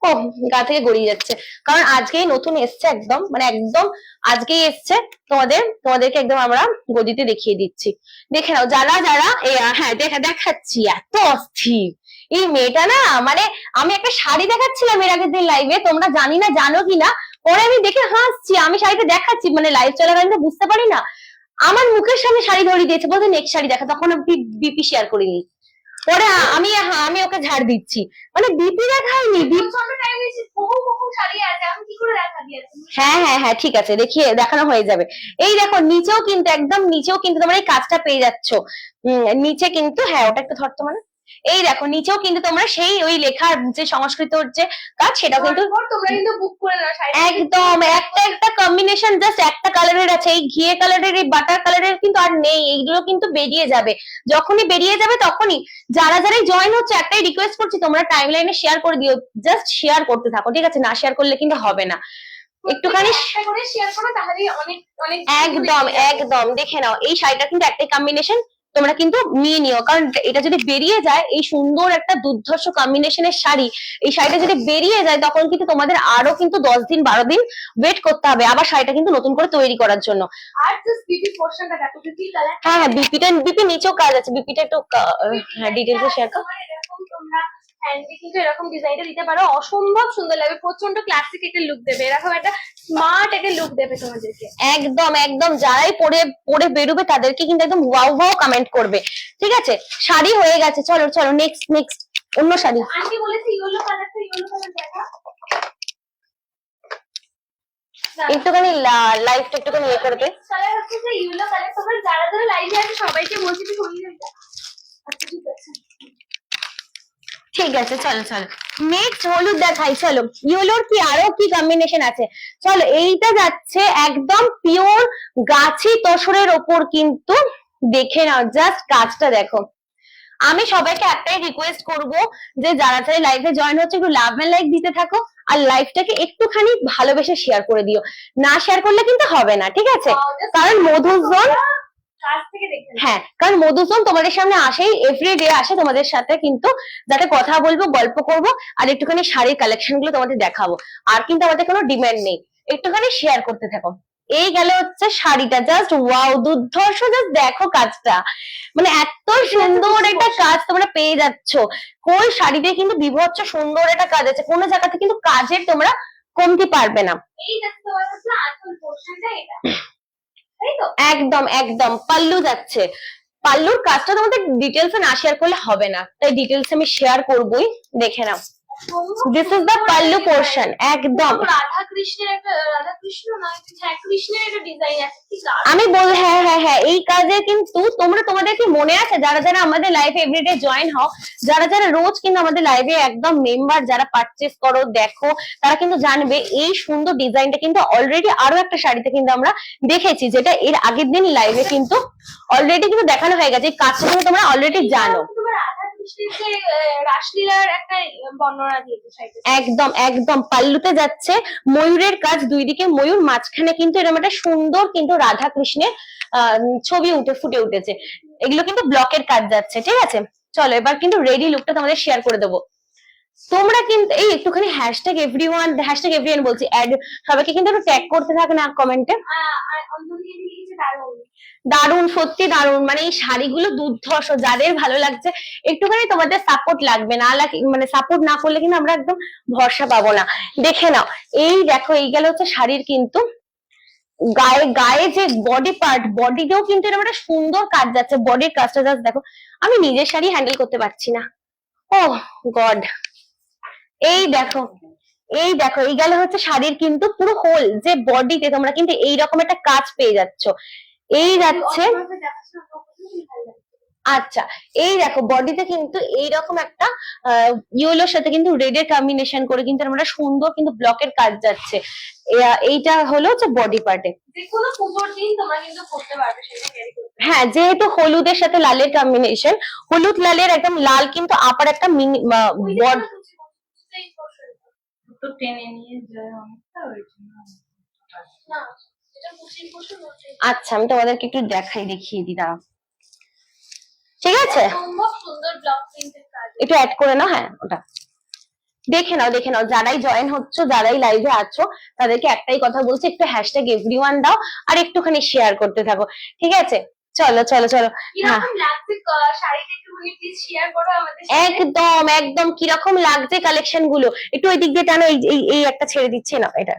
ও গা থেকে গড়িয়ে যাচ্ছে, কারণ আজকেই নতুন এসছে, একদম মানে একদম আজকেই এসছে। তোমাদেরকে একদম আমরা গদিতে দেখিয়ে দিচ্ছি, দেখে নাও। যারা যারা হ্যাঁ দেখাচ্ছি, এত অস্থির এই মেয়েটা না। মানে আমি একটা শাড়ি দেখাচ্ছিলাম এর আগের দিন লাইভে, তোমরা জানি না জানো কিনা, পরে আমি দেখে হাসছি, আমি শাড়িটা দেখাচ্ছি, মানে লাইভ চলাকালীন তো বুঝতে পারি না, আমার মুখের সামনে শাড়ি ধরিয়ে দিয়েছে, বলতে নেক্সট শাড়ি দেখা, তখন আমি বিপি শেয়ার করিনি। পরে আমি ওকে ঝাড় দিচ্ছি, মানে বিপি দেখায়নি। হ্যাঁ হ্যাঁ হ্যাঁ ঠিক আছে, দেখানো হয়ে যাবে। এই দেখো নিচেও কিন্তু, একদম নিচেও কিন্তু তোমরা এই কাজটা পেয়ে যাচ্ছ। নিচে কিন্তু, হ্যাঁ ওটা একটু ধরতো, মানে এই দেখো নিচেও কিন্তু তোমরা সেই ওই লেখার যে সংস্কৃতর যে কাজ, সেটাও কিন্তু তোমরা কিন্তু বুক করে নাও। একদম একটা একটা কম্বিনেশন জাস্ট একটা কালারের আছে, এই ঘিয়ে কালারের, এই বাটার কালারের কিন্তু আর নেই, এইগুলো কিন্তু বেরিয়ে যাবে। যখনই বেরিয়ে যাবে তখনই যারা যারাই জয়েন হচ্ছে, একটাই রিকোয়েস্ট করছি, তোমরা টাইমলাইনে শেয়ার করে দিও, জাস্ট শেয়ার করতে থাকো, ঠিক আছে, না শেয়ার করলে কিন্তু হবে না। একটুখানি শেয়ার করো, তাহলে অনেক অনেক একদম একদম। দেখে নাও এই শাড়িটা কিন্তু একটাই কম্বিনেশন, তোমরা কিন্তু নিয়ে নিও, কারণ এটা যদি বেরিয়ে যায়, এই সুন্দর একটা দুর্ধর্ষ কম্বিনেশনের শাড়ি, এই শাড়িটা যদি বেরিয়ে যায় তখন কিন্তু তোমাদের আরো কিন্তু 10 দিন 12 দিন ওয়েট করতে হবে আবার শাড়িটা কিন্তু নতুন করে তৈরি করার জন্য। আর জাস্ট বিপি পোরশনটা দেখো, বিপি কালার, হ্যাঁ হ্যাঁ বিপি নিচেও কাজ আছে, বিপিটা একটু হ্যাঁ ডিটেইলসে শেয়ার করো। এরকম তোমরা হ্যান্ডে কিন্তু এরকম ডিজাইনটা দিতে পারো, অসম্ভব সুন্দর লাগবে, প্রচন্ড ক্লাসিক একটা লুক দেবে। এরকম একটা স্মার্ট একটা লুক দেবে তোমাদেরকে। একদম একদম, যারাই পরে পরে বেরোবে তাদেরকে কিন্তু একদম ওয়াও ওয়াও কমেন্ট করবে। ঠিক আছে, শাড়ি হয়ে গেছে, চলো চলো নেক্সট নেক্সট অন্য শাড়ি। আন্টি বলেছে ইয়েলো কালারটা, ইয়েলো কালার দেখা। একটুখানি লাইফটা একটুখানি ইয়ে করবে। কালার হচ্ছে যে ইয়েলো কালার। তোমরা যারা যারা লাইভে আছে সবাইকে বলছি যে সরিয়ে দাও। আচ্ছা ঠিক আছে। ঠিক আছে চলো চলো নেক্সট হলুদ দেখাই। চলো ইয়েলোর কি আরো কি কম্বিনেশন আছে, চলো এইটা যাচ্ছে একদম পিওর গাছি তসরের ওপর কিন্তু। দেখে নাও জাস্ট কাজটা দেখো। আমি সবাইকে একটাই রিকোয়েস্ট করব যে যারা যারা লাইভে জয়েন হচ্ছে একটু লাভ এন্ড লাইক দিতে থাকো, আর লাইভটাকে একটুখানি ভালোবেসে শেয়ার করে দিও। না শেয়ার করলে কিন্তু হবে না, ঠিক আছে? কারণ মধুজন, কাছ থেকে দেখে নাও। হ্যাঁ কারণ মধুজন তোমাদের সামনে আসেই, এভরিডে আসে তোমাদের সাথে কিন্তু, যাতে কথা বলবো গল্প করব আর একটুখানি শাড়ির কালেকশন গুলো তোমাদের দেখাবো। আর কিন্তু আমাদের কোনো ডিমান্ড নেই, একটুখানি শেয়ার করতে থাকো। এই গেল হচ্ছে শাড়িটা, জাস্ট ওয়াও দুর্ধর্ষ, জাস্ট দেখো কাজটা, মানে এত সুন্দর একটা কাজ তোমরা পেয়ে যাচ্ছ। কোন শাড়িতে কিন্তু বিভৎস সুন্দর একটা কাজ আছে, কোনো জায়গাতে কিন্তু কাজের তোমরা কমতি পারবে না। এই দেখো তোমার হচ্ছে আঁচল পোর্শনটা এটা, তাই তো? একদম একদম, পাল্লু যাচ্ছে। পাল্লুর কাজটা তোমাদের ডিটেলস না শেয়ার করলে হবে না, তাই ডিটেলস আমি শেয়ার করবোই, দেখে নাও। This is the pallu portion, একদম। রাধা কৃষ্ণের একটা, রাধা কৃষ্ণ না, হ্যাঁ কৃষ্ণের একটা ডিজাইন আছে, কি দারুণ। আমি বল, হ্যাঁ হ্যাঁ হ্যাঁ, এই কাজে কিন্তু তোমরা, তোমাদের কি মনে আছে যারা যারা আমাদের লাইভে এভরিডে জয়েন হও, যারা যারা রোজ কিন্তু আমাদের লাইভে একদম মেম্বার, যারা পারচেস করো দেখো, তারা কিন্তু জানবে এই সুন্দর ডিজাইনটা কিন্তু অলরেডি আরো একটা শাড়িতে কিন্তু আমরা দেখেছি, যেটা এর আগের দিন লাইভে কিন্তু অলরেডি কিন্তু দেখানো হয়ে গেছে। এই কাজটা কিন্তু তোমরা অলরেডি জানো। তোমার রাধা কৃষ্ণের যে রাসলীলার একটা বর্ণনা দিয়েছে শাড়িতে। একদম একদম, পাল্লুতে যাচ্ছে ময়ূরের কাজ, দুই দিকে ময়ূর, মাঝখানে কিন্তু এরকম একটা সুন্দর কিন্তু রাধা কৃষ্ণের ছবি ফুটে উঠেছে। এগুলো কিন্তু ব্লকের কাজ যাচ্ছে, ঠিক আছে? চলো এবার কিন্তু রেডি লুকটা তোমাদের শেয়ার করে দেবো। তোমরা কিন্তু এই একটুখানি হ্যাশট্যাগ এভরিওয়ান বলছি, অ্যাড সবাইকে কিন্তু একটু ট্যাগ করতে থাকে না কমেন্টে। অন্তর্নিয়ে লিখেছে দারুণ। দারুণ, সত্যি দারুণ, মানে এই শাড়িগুলো দুর্ধর্ষ, যাদের ভালো লাগছে একটুখানি তোমাদের সাপোর্ট লাগবে, না মানে সাপোর্ট না করলে কিন্তু আমরা একদম ভরসা পাবো না। দেখে নাও, এই দেখো এই গেল হচ্ছে শাড়ির কিন্তু গায়ে গায়ে যে বডি পার্ট, বডিতেও কিন্তু এরকম একটা সুন্দর কাজ যাচ্ছে। বডির কাজটা জাস্ট দেখো, আমি নিজের শাড়ি হ্যান্ডেল করতে পারছি না, ও গড। এই দেখো, এই দেখো, এই গেল হচ্ছে শাড়ির কিন্তু পুরো হোল যে বডিতে তোমরা কিন্তু এইরকম একটা কাজ পেয়ে যাচ্ছ। এই যাচ্ছে, আচ্ছা এই দেখো বডিতে কিন্তু এইরকম একটা ইয়েলোর সাথে কিন্তু রেড এর কম্বিনেশন করে কিন্তু আমরা সুন্দর কিন্তু ব্লকের কাজ যাচ্ছে। এইটা হলো হচ্ছে বডি পার্টে। যে কোনো পুজোর দিন তোমরা কিন্তু করতে পারবে, সেটা ক্যারি করতে। হ্যাঁ, যেহেতু হলুদের সাথে লালের কম্বিনেশন, হলুদ লালের একদম লাল কিন্তু আপার একটা বড, তো টেনে নিয়ে যায় অনেকটা, ওই জন্য না এটা কুচির পোর্শন ওটাই। আচ্ছা আমি তোমাদেরকে একটু দেখিয়ে দিই, দাঁড়াও, ঠিক আছে? সম্ভব সুন্দর ব্লক প্রিন্টের কাজ। একটু অ্যাড করে নাও, হ্যাঁ ওটা দেখে নাও, দেখে নাও। যারাই জয়েন হচ্ছ, যারাই লাইভে আছো, তাদেরকে একটাই কথা বলছি, একটু হ্যাশট্যাগ এভরিওয়ান দাও আর একটুখানি শেয়ার করতে থাকো, ঠিক আছে? চলো চলো চলো, হ্যাঁ কিরকম লাগছে শাড়িটা একটু প্লিজ শেয়ার করো আমাদের সাথে। একদম একদম, কিরকম লাগছে কালেকশন গুলো, একটু ওই দিক দিয়ে টানো, এই একটা ছেড়ে দিচ্ছে না, এটা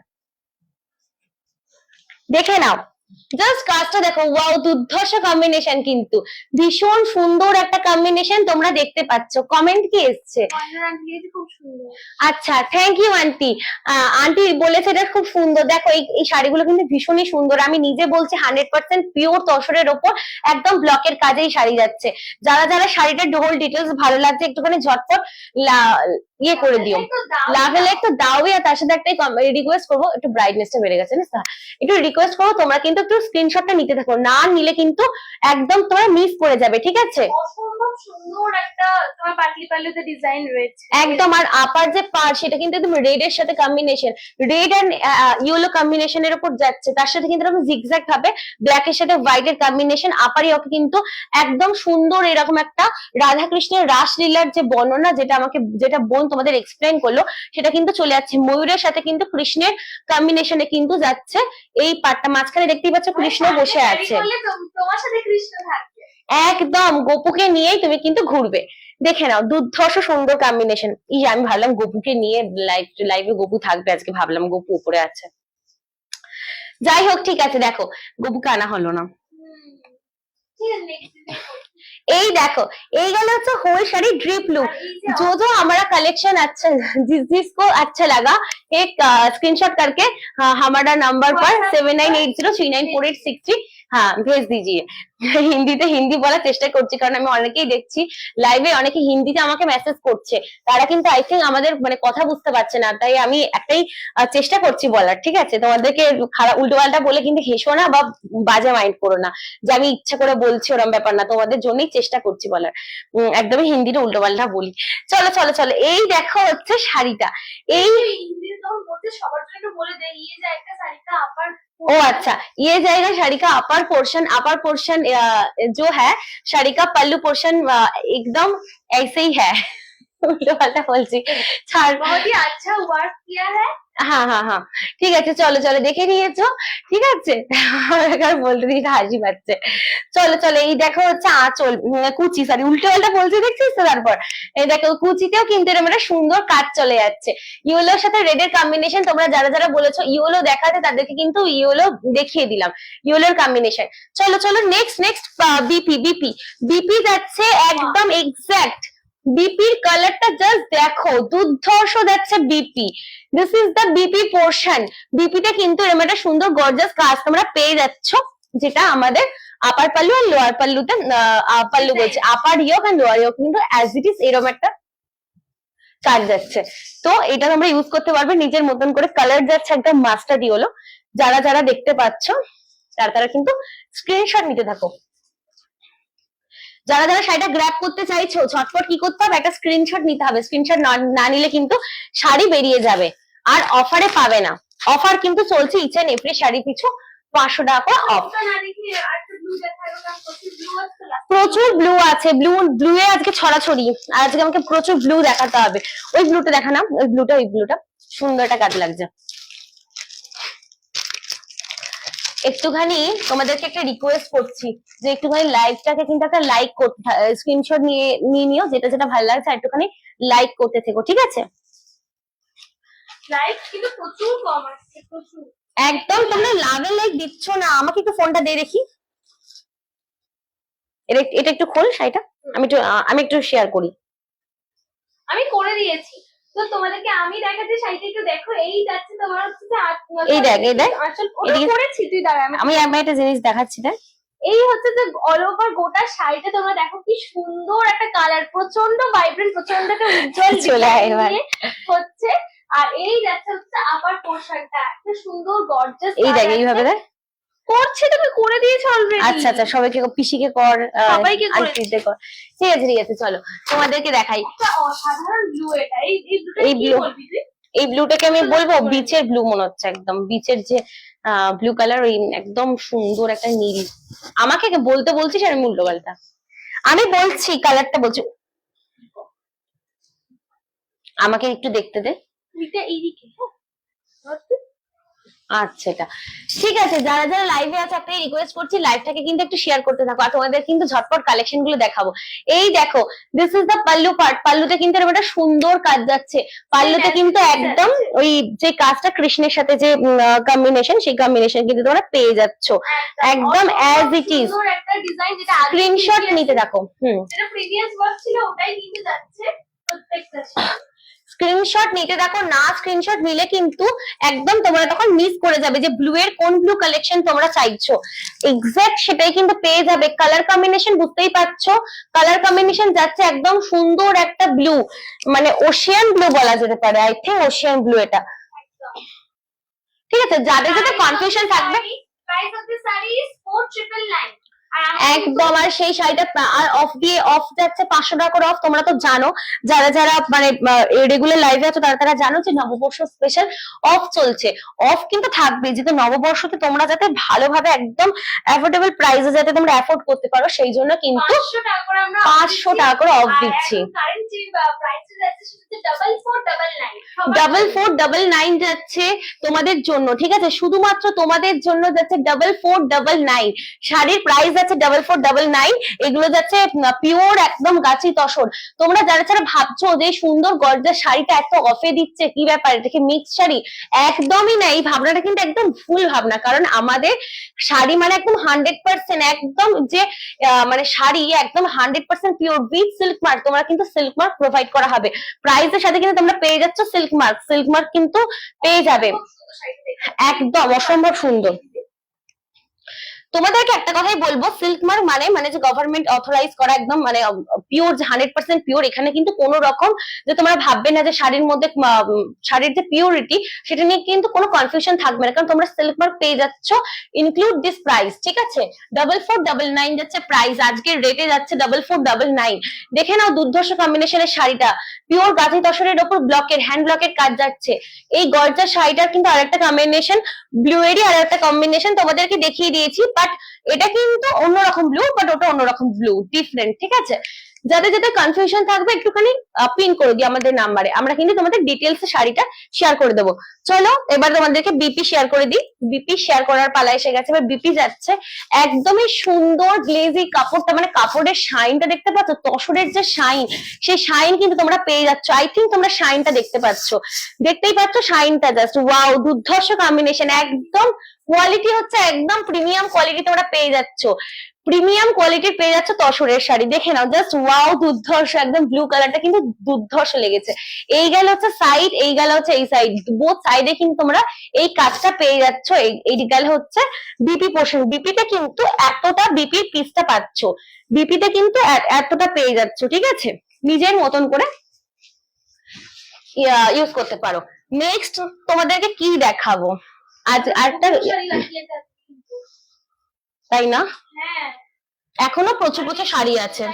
দেখে নাও। জাস্ট কাজটা দেখো, ওয়াও দুর্ধর্ষ কম্বিনেশন, কিন্তু ভীষণ সুন্দর একটা কম্বিনেশন তোমরা দেখতে পাচ্ছ। কমেন্ট কি এসছে? খুব সুন্দর। আচ্ছা থ্যাংক ইউ আন্টি। আন্টি বলেছে এটা খুব সুন্দর। দেখো এই শাড়িগুলো কিন্তু ভীষণই সুন্দর, আমি নিজে বলছি 100% পিওর তসরের ওপর একদম ব্লকের কাজেই শাড়ি যাচ্ছে। যারা যারা শাড়িটার হোল ডিটেলস ভালো লাগছে একটুখানি ঝটপট ইয়ে করে দিও, লাভ এ লাইক তো দাওই। আর তার সাথে একটাই রিকোয়েস্ট করবো, একটু ব্রাইটনেসটা বেড়ে গেছে না, একটু রিকোয়েস্ট করবো তোমরা কিন্তু একটু স্ক্রিনশটটা নিতে থাকো, না নিলে কিন্তু একদম তোমরা মিস করে যাবে, ঠিক আছে? অসম্ভব সুন্দর একটা তোমার পাটলি পাল্লুতে ডিজাইন রয়েছে একদম। আর আপার যে পার সেটা কিন্তু একদম রেড এর সাথে কম্বিনেশন, রেড এন্ড ইয়েলো কম্বিনেশনের উপর যাচ্ছে, তার সাথে কিন্তু এরকম জিগজ্যাগ ভাবে ব্ল্যাক এর সাথে হোয়াইট এর কম্বিনেশন। আপারই ওকে কিন্তু একদম সুন্দর এরকম একটা রাধাকৃষ্ণের রাসলীলার যে বর্ণনা, যেটা বোন তোমাদের এক্সপ্লেন করলো, সেটা কিন্তু চলে যাচ্ছে। ময়ূরের সাথে কিন্তু কৃষ্ণের কম্বিনেশনে কিন্তু যাচ্ছে। এই পাটটা মাঝখানে দেখতেই পাচ্ছ কৃষ্ণ বসে আছে, তোমার সাথে কৃষ্ণ থাকবে, একদম গোপুকে নিয়েই তুমি কিন্তু ঘুরবে। দেখে নাও দুর্ধর্ষ সুন্দর কম্বিনেশন। আমি ভাবলাম গোপুকে নিয়ে লাইভে গোপু থাকবে আজকে, ভাবলাম গোপু উপরে আছে। যাই হোক ঠিক আছে, দেখো গবুকে আনা হলো না। ঠিক আছে নেক্সট ডিজাইন এই দেখো, এই গেল হচ্ছে হোল শাড়ি ड्रिप लुक। আর এই যে जो जो हमारा कलेक्शन अच्छा जिसको अच्छा लगा एक स्क्रीनशॉट करके हमारा नंबर पर WhatsApp 7980394863 হ্যাঁ भेज दीजिए। হিন্দিতে হিন্দি বলার চেষ্টা করছি, কারণ আমি অনেকেই দেখছি লাইভে অনেকে হিন্দিতে আমাকে মেসেজ করছে, তারা কিন্তু আই থিঙ্ক আমাদের মানে কথা বুঝতে পারছে না, তাই আমি একটাই চেষ্টা করছি বলার। ঠিক আছে, তোমাদেরকে খারাপ উল্টো পাল্টা বলে কিন্তু হেসো না বা বাজে মাইন্ড করো না যে আমি ইচ্ছা করে বলছি, ওরম ব্যাপার না, তোমাদের জন্যই চেষ্টা করছি বলার। একদমই হিন্দিটা উল্টো পাল্টা বলি। চলো চলো চলো, এই দেখো হচ্ছে শাড়িটা। এই হিন্দিতে তখন বলতে সবার জন্য একটু বলে দেয় ইয়ে যায় একটা শাড়িটা আপার ओ अच्छा, ये जाएगा साड़ी का अपर पोर्शन जो है साड़ी का पल्लू पोर्शन एकदम ऐसे ही है। उल्टा पाल्टा बोलছি ছাড়। बहुत ही अच्छा वर्क किया है। হ্যাঁ হ্যাঁ হ্যাঁ ঠিক আছে, চলো চলো দেখে নিয়েছো, ঠিক আছে। আর বলতে দিই হাসি পাচ্ছে। চলো চলো, এই দেখো হচ্ছে আঁচল, কুচি, সরি উল্টো পাল্টা বলছি দেখছিস তো। তারপর এই দেখো কুচিতেও কিন্তু এরকম একটা সুন্দর কাজ চলে যাচ্ছে, ইয়েলোর সাথে রেড এর কম্বিনেশন। তোমরা যারা যারা বলেছো ইয়েলো দেখাতে, তাদেরকে কিন্তু ইয়েলো দেখিয়ে দিলাম, ইয়েলোর কম্বিনেশন। চলো চলো next next BP BP BP যাচ্ছে একদম এক্সাক্ট। বিপির কালারটা জাস্ট দেখো, দুর্ধর্ষ যাচ্ছে BP. This is the BP portion. বিপিটা কিন্তু এরকম একটা সুন্দর গর্জাস কাজ তোমরা পেয়ে যাচ্ছ, যেটা আমাদের আপার পাল্লু আর লোয়ার পাল্লুতে, পাল্লু বলছে আপার ইয়োক আর লোয়ার ইয়োক কিন্তু অ্যাজ ইট ইজ এরকম একটা কাজ যাচ্ছে। তো এটা তোমরা ইউজ করতে পারবে নিজের মতন করে। কালার যাচ্ছে একদম মাস্টার্ড ইয়েলো। যারা যারা দেখতে পাচ্ছ তারা তারা কিন্তু স্ক্রিনশট নিতে থাকো। যারা যারা শাড়িটা গ্র্যাব করতে চাইছো ঝটপট কি করতে হবে, একটা স্ক্রিনশট নিতে হবে। স্ক্রিনশট না নিলে কিন্তু শাড়ি বেরিয়ে যাবে আর অফারে পাবে না। অফার কিন্তু চলছে ইচ এন্ড এভরি শাড়ি পিছু 500 টাকা করে অফ। ওটা না দেখি আর একটু ব্লু দেখাবো, কারণ প্রচুর ব্লু আছে তো প্রচুর ব্লু আছে, ব্লু এ আজকে ছড়াছড়ি, আর আজকে আমাকে প্রচুর ব্লু দেখাতে হবে। ওই ব্লুটা দেখা না, ওই ব্লুটা সুন্দর একটা কাজ লাগছে। একটুখানি তোমাদেরকে একটা রিকোয়েস্ট করছি যে একটুখানি লাইভটাকে কিন্তু একটা লাইক করতে, স্ক্রিনশট নিয়ে নিও, যেটা যেটা ভালো লাগছে একটুখানি লাইক করতে থেকো, ঠিক আছে। লাইক কিন্তু প্রচুর কম আসছে, প্রচুর। একদম তোমরা লাভে লাইক দিচ্ছ না। আমাকে একটু ফোনটা দিয়ে দেখি, এটা একটু খোল শাড়িটা, আমি একটু শেয়ার করি। আমি করে দিয়েছি, তো তোমাদেরকে আমি দেখাচ্ছি শাড়িটা একটু দেখো। এই যাচ্ছে তোমার হচ্ছে যে এই দেখ আঁচল ওটা করেছি, তুই দাঁড়া আমি একটা জিনিস দেখাচ্ছি দেখ। এই হচ্ছে যে অল ওভার গোটা শাড়িটা তোমরা দেখো কি সুন্দর একটা কালার, প্রচন্ড ভাইব্রেন্ট, প্রচন্ড একটা উজ্জ্বল চলে আয় design এবার। দিয়ে হচ্ছে। আর এই যাচ্ছে হচ্ছে আপার পোর্শনটা, একটা সুন্দর গর্জাস। এই দেখ এইভাবে দেখ করছে, তুমি করে দিয়েছো অলরেডি। আচ্ছা আচ্ছা, সবাইকে পিসিকে কর, সবাইকে করে আন্টিতে কর, ঠিক আছে ঠিক আছে। চলো তোমাদেরকে দেখাই একটা অসাধারণ ব্লু এটা। এই ব্লুটা এই কি blue- বলবি তুই? এই ব্লুটাকে আমি বলবো বিচের ব্লু মনে হচ্ছে, একদম বিচের যে ব্লু কালার, ওই একদম সুন্দর একটা নীল। আমাকে বলতে বলছিস আর আমি উল্টো পাল্টা, আমি বলছি কালারটা বলছি, আমাকে একটু দেখতে দে। এটা এইদিকে, হ্যাঁ আচ্ছা এটা ঠিক আছে। যারা যারা লাইভে আছে একটা রিকোয়েস্ট করছি, লাইভটাকে কিন্তু একটু শেয়ার করতে থাকো, আর তোমাদের কিন্তু ঝটপট কালেকশন গুলো দেখাবো। এই দেখো, this is the pallu part. পাল্লুতে কিন্তু এরকম একটা সুন্দর কাজ যাচ্ছে। পাল্লুতে কিন্তু একদম ওই যে কাজটা কৃষ্ণের সাথে যে কম্বিনেশন, সেই কম্বিনেশন কিন্তু তোমরা পেয়ে যাচ্ছ একদম অ্যাজ ইট ইজ। সুন্দর একটা ডিজাইন, যেটা আগে স্ক্রিনশট নিতে থাকো। যেটা প্রিভিয়াস ওয়ার্ক ছিল ওটাই নিতে যাচ্ছে প্রত্যেকটা। স্ক্রিনশট নিতে থাকো, না স্ক্রিনশট নিলে কিন্তু একদম তোমরা তখন মিস করে যাবে যে ব্লু এর কোন ব্লু কালেকশন তোমরা চাইছো, এক্সাক্ট সেটাই কিন্তু পেয়ে যাবে। কালার কম্বিনেশন বুঝতেই পারছো, কালার কম্বিনেশন যাচ্ছে একদম সুন্দর একটা ব্লু, মানে ওশিয়ান ব্লু বলা যেতে পারে, আই থিঙ্ক ওশিয়ান ব্লু এটা, ঠিক আছে। যাদের যাদের কনফিউশন থাকবে, price of this sari is 4999। একদম। আর সেই শাড়িটা আর অফ দিয়ে অফ যাচ্ছে 500 টাকা করে অফ। তোমরা তো জানো, যারা যারা মানে রেগুলার লাইভে আছো তারা তারা জানো যে নববর্ষ স্পেশাল অফ চলছে। অফ কিন্তু থাকবে, যেহেতু নববর্ষতে তোমরা যাতে ভালোভাবে একদম অ্যাফোর্ডেবল প্রাইসে যাতে তোমরা অ্যাফোর্ড করতে পারো, সেই জন্য কিন্তু 500 টাকা করে আমরা 500 টাকা করে অফ দিচ্ছি। কারেন্ট যে প্রাইস আছে সেটা 4499। 4499 যাচ্ছে তোমাদের জন্য, ঠিক আছে, শুধুমাত্র তোমাদের জন্য যাচ্ছে 4499। শাড়ির প্রাইস যাচ্ছে 4499, এগুলো যাচ্ছে পিওর একদম গাছি তসর। তোমরা যারা যারা ভাবছো যে সুন্দর গর্জার শাড়িটা এত অফে দিচ্ছে, কি ব্যাপার, এটা কি মিক্স শাড়ি? একদমই না, এই ভাবনাটা কিন্তু একদম ভুল ভাবনা। কারণ আমাদের শাড়ি মানে একদম 100% একদম যে মানে শাড়ি একদম 100% পিওর উইথ সিল্ক মার্ক। তোমরা কিন্তু সিল্ক মার্ক প্রোভাইড করা হবে, প্রাইসের সাথে কিন্তু তোমরা পেয়ে যাচ্ছ সিল্ক মার্ক। সিল্ক মার্ক কিন্তু পেয়ে যাবে, একদম অসম্ভব সুন্দর। তোমাদেরকে একটা কথাই বলবো, সিল্ক মার্ক মানে মানে যে গভর্নমেন্ট অথরাইজ করা একদম মানে পিওর, 100% পিওর। এখানে কিন্তু কোনো রকম যে তোমরা ভাববে না যে শাড়ির মধ্যে শাড়ির যে পিওরিটি সেটা নিয়ে কিন্তু কোনো কনফিউশন থাকবে না, কারণ তোমরা সিল্ক মার্ক পেয়ে যাচ্ছ ইনক্লুড দিস প্রাইস। ঠিক আছে, 4499 যাচ্ছে প্রাইস, আজকের রেটে যাচ্ছে 4499। দেখে নাও দুর্ধর্ষ কম্বিনেশনের শাড়িটা, পিওর গাঁথি তসরের ওপর ব্লকের হ্যান্ড ব্লকের কাজ যাচ্ছে। এই গর্জার শাড়িটার কিন্তু আরেকটা কম্বিনেশন ব্লুয়েরই আর একটা কম্বিনেশন তোমাদেরকে দেখিয়ে দিয়েছি, বাট এটা কিন্তু অন্যরকম ব্লু, বাট ওটা অন্যরকম ব্লু, ডিফারেন্ট। ঠিক আছে, যাদের যাদের কনফিউশন থাকবে একটুখানি পিন করে দিই আমাদের নাম্বারে, আমরা কিন্তু তোমাদের ডিটেলস শাড়িটা শেয়ার করে দেবো। চলো এবার তোমাদেরকে বিপি শেয়ার করে দিই। বিপি শেয়ার করার পালা এসে গেছে, এবার বিপি যাচ্ছে একদমই সুন্দর গ্লেজি কাপড়টা, মানে কাপড়ের শাইনটা দেখতে পাচ্ছ, তসরের যে শাইন, সেই শাইন কিন্তু তোমরা পেয়ে যাচ্ছ। আই থিঙ্ক তোমরা শাইনটা দেখতে পাচ্ছ, দেখতেই পাচ্ছ শাইনটা, জাস্ট ওয়াও, দুর্ধর্ষ কম্বিনেশন, একদম কোয়ালিটি হচ্ছে একদম প্রিমিয়াম কোয়ালিটি তোমরা পেয়ে যাচ্ছ, প্রিমিয়াম কোয়ালিটির পেয়ে যাচ্ছ তসরের শাড়ি। দেখে নাও, জাস্ট ওয়াও, দুর্ধর্ষ, একদম ব্লু কালারটা কিন্তু দুর্ধর্ষ লেগেছে। এই গেল হচ্ছে সাইড, এই গেল হচ্ছে এই সাইড, বোথ সাইডে কিন্তু তোমরা এই কাজটা পেয়ে যাচ্ছ। এই গেল হচ্ছে বিপি পোর্শন, বিপিতে কিন্তু এতটা বিপির পিসটা পাচ্ছ, বিপিতে কিন্তু এতটা পেয়ে যাচ্ছ। ঠিক আছে, নিজের মতন করে ইউজ করতে পারো। নেক্সট তোমাদেরকে কি দেখাবো আজ, আরেকটা, তাই না? এখনো প্রচুর প্রচুর শাড়ি আছে,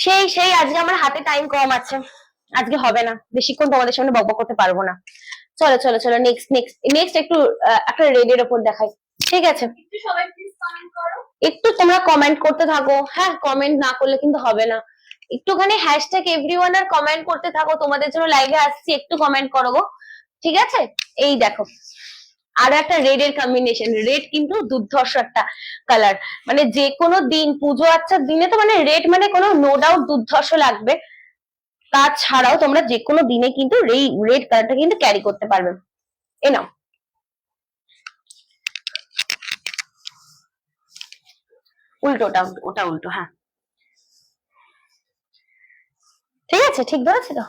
সেই সেই আজকে আমার হাতে টাইম কম আছে, আজকে হবে না, বেশিক্ষণ তোমাদের সামনে বকবক করতে পারবো না। চলো চলো চলো, নেক্সট নেক্সট নেক্সট একটু একটা রেডের ওপর দেখাই। ঠিক আছে, একটু তোমরা কমেন্ট করতে থাকো, হ্যাঁ কমেন্ট না করলে কিন্তু হবে না, একটুখানি হ্যাশট্যাগ এভরিওয়ান আর কমেন্ট করতে থাকো, তোমাদের জন্য লাইভে আসছি, একটু কমেন্ট করো গো। ঠিক আছে, এই দেখো আরো একটা রেড এর কম্বিনেশন, রেড কিন্তু দুর্ধর্ষ একটা কালার, মানে যে কোনো দিন পুজো আচ্ছার দিনে তো মানে রেড মানে কোনো নো ডাউট দুর্ধর্ষ লাগবে, তাছাড়াও তোমরা যে কোনো দিনে কিন্তু এই রেড কালারটা কিন্তু ক্যারি করতে পারবে। এ নাও, উল্টোটা, ওটা উল্টো, হ্যাঁ ঠিক আছে, ঠিক ধরেছি তো?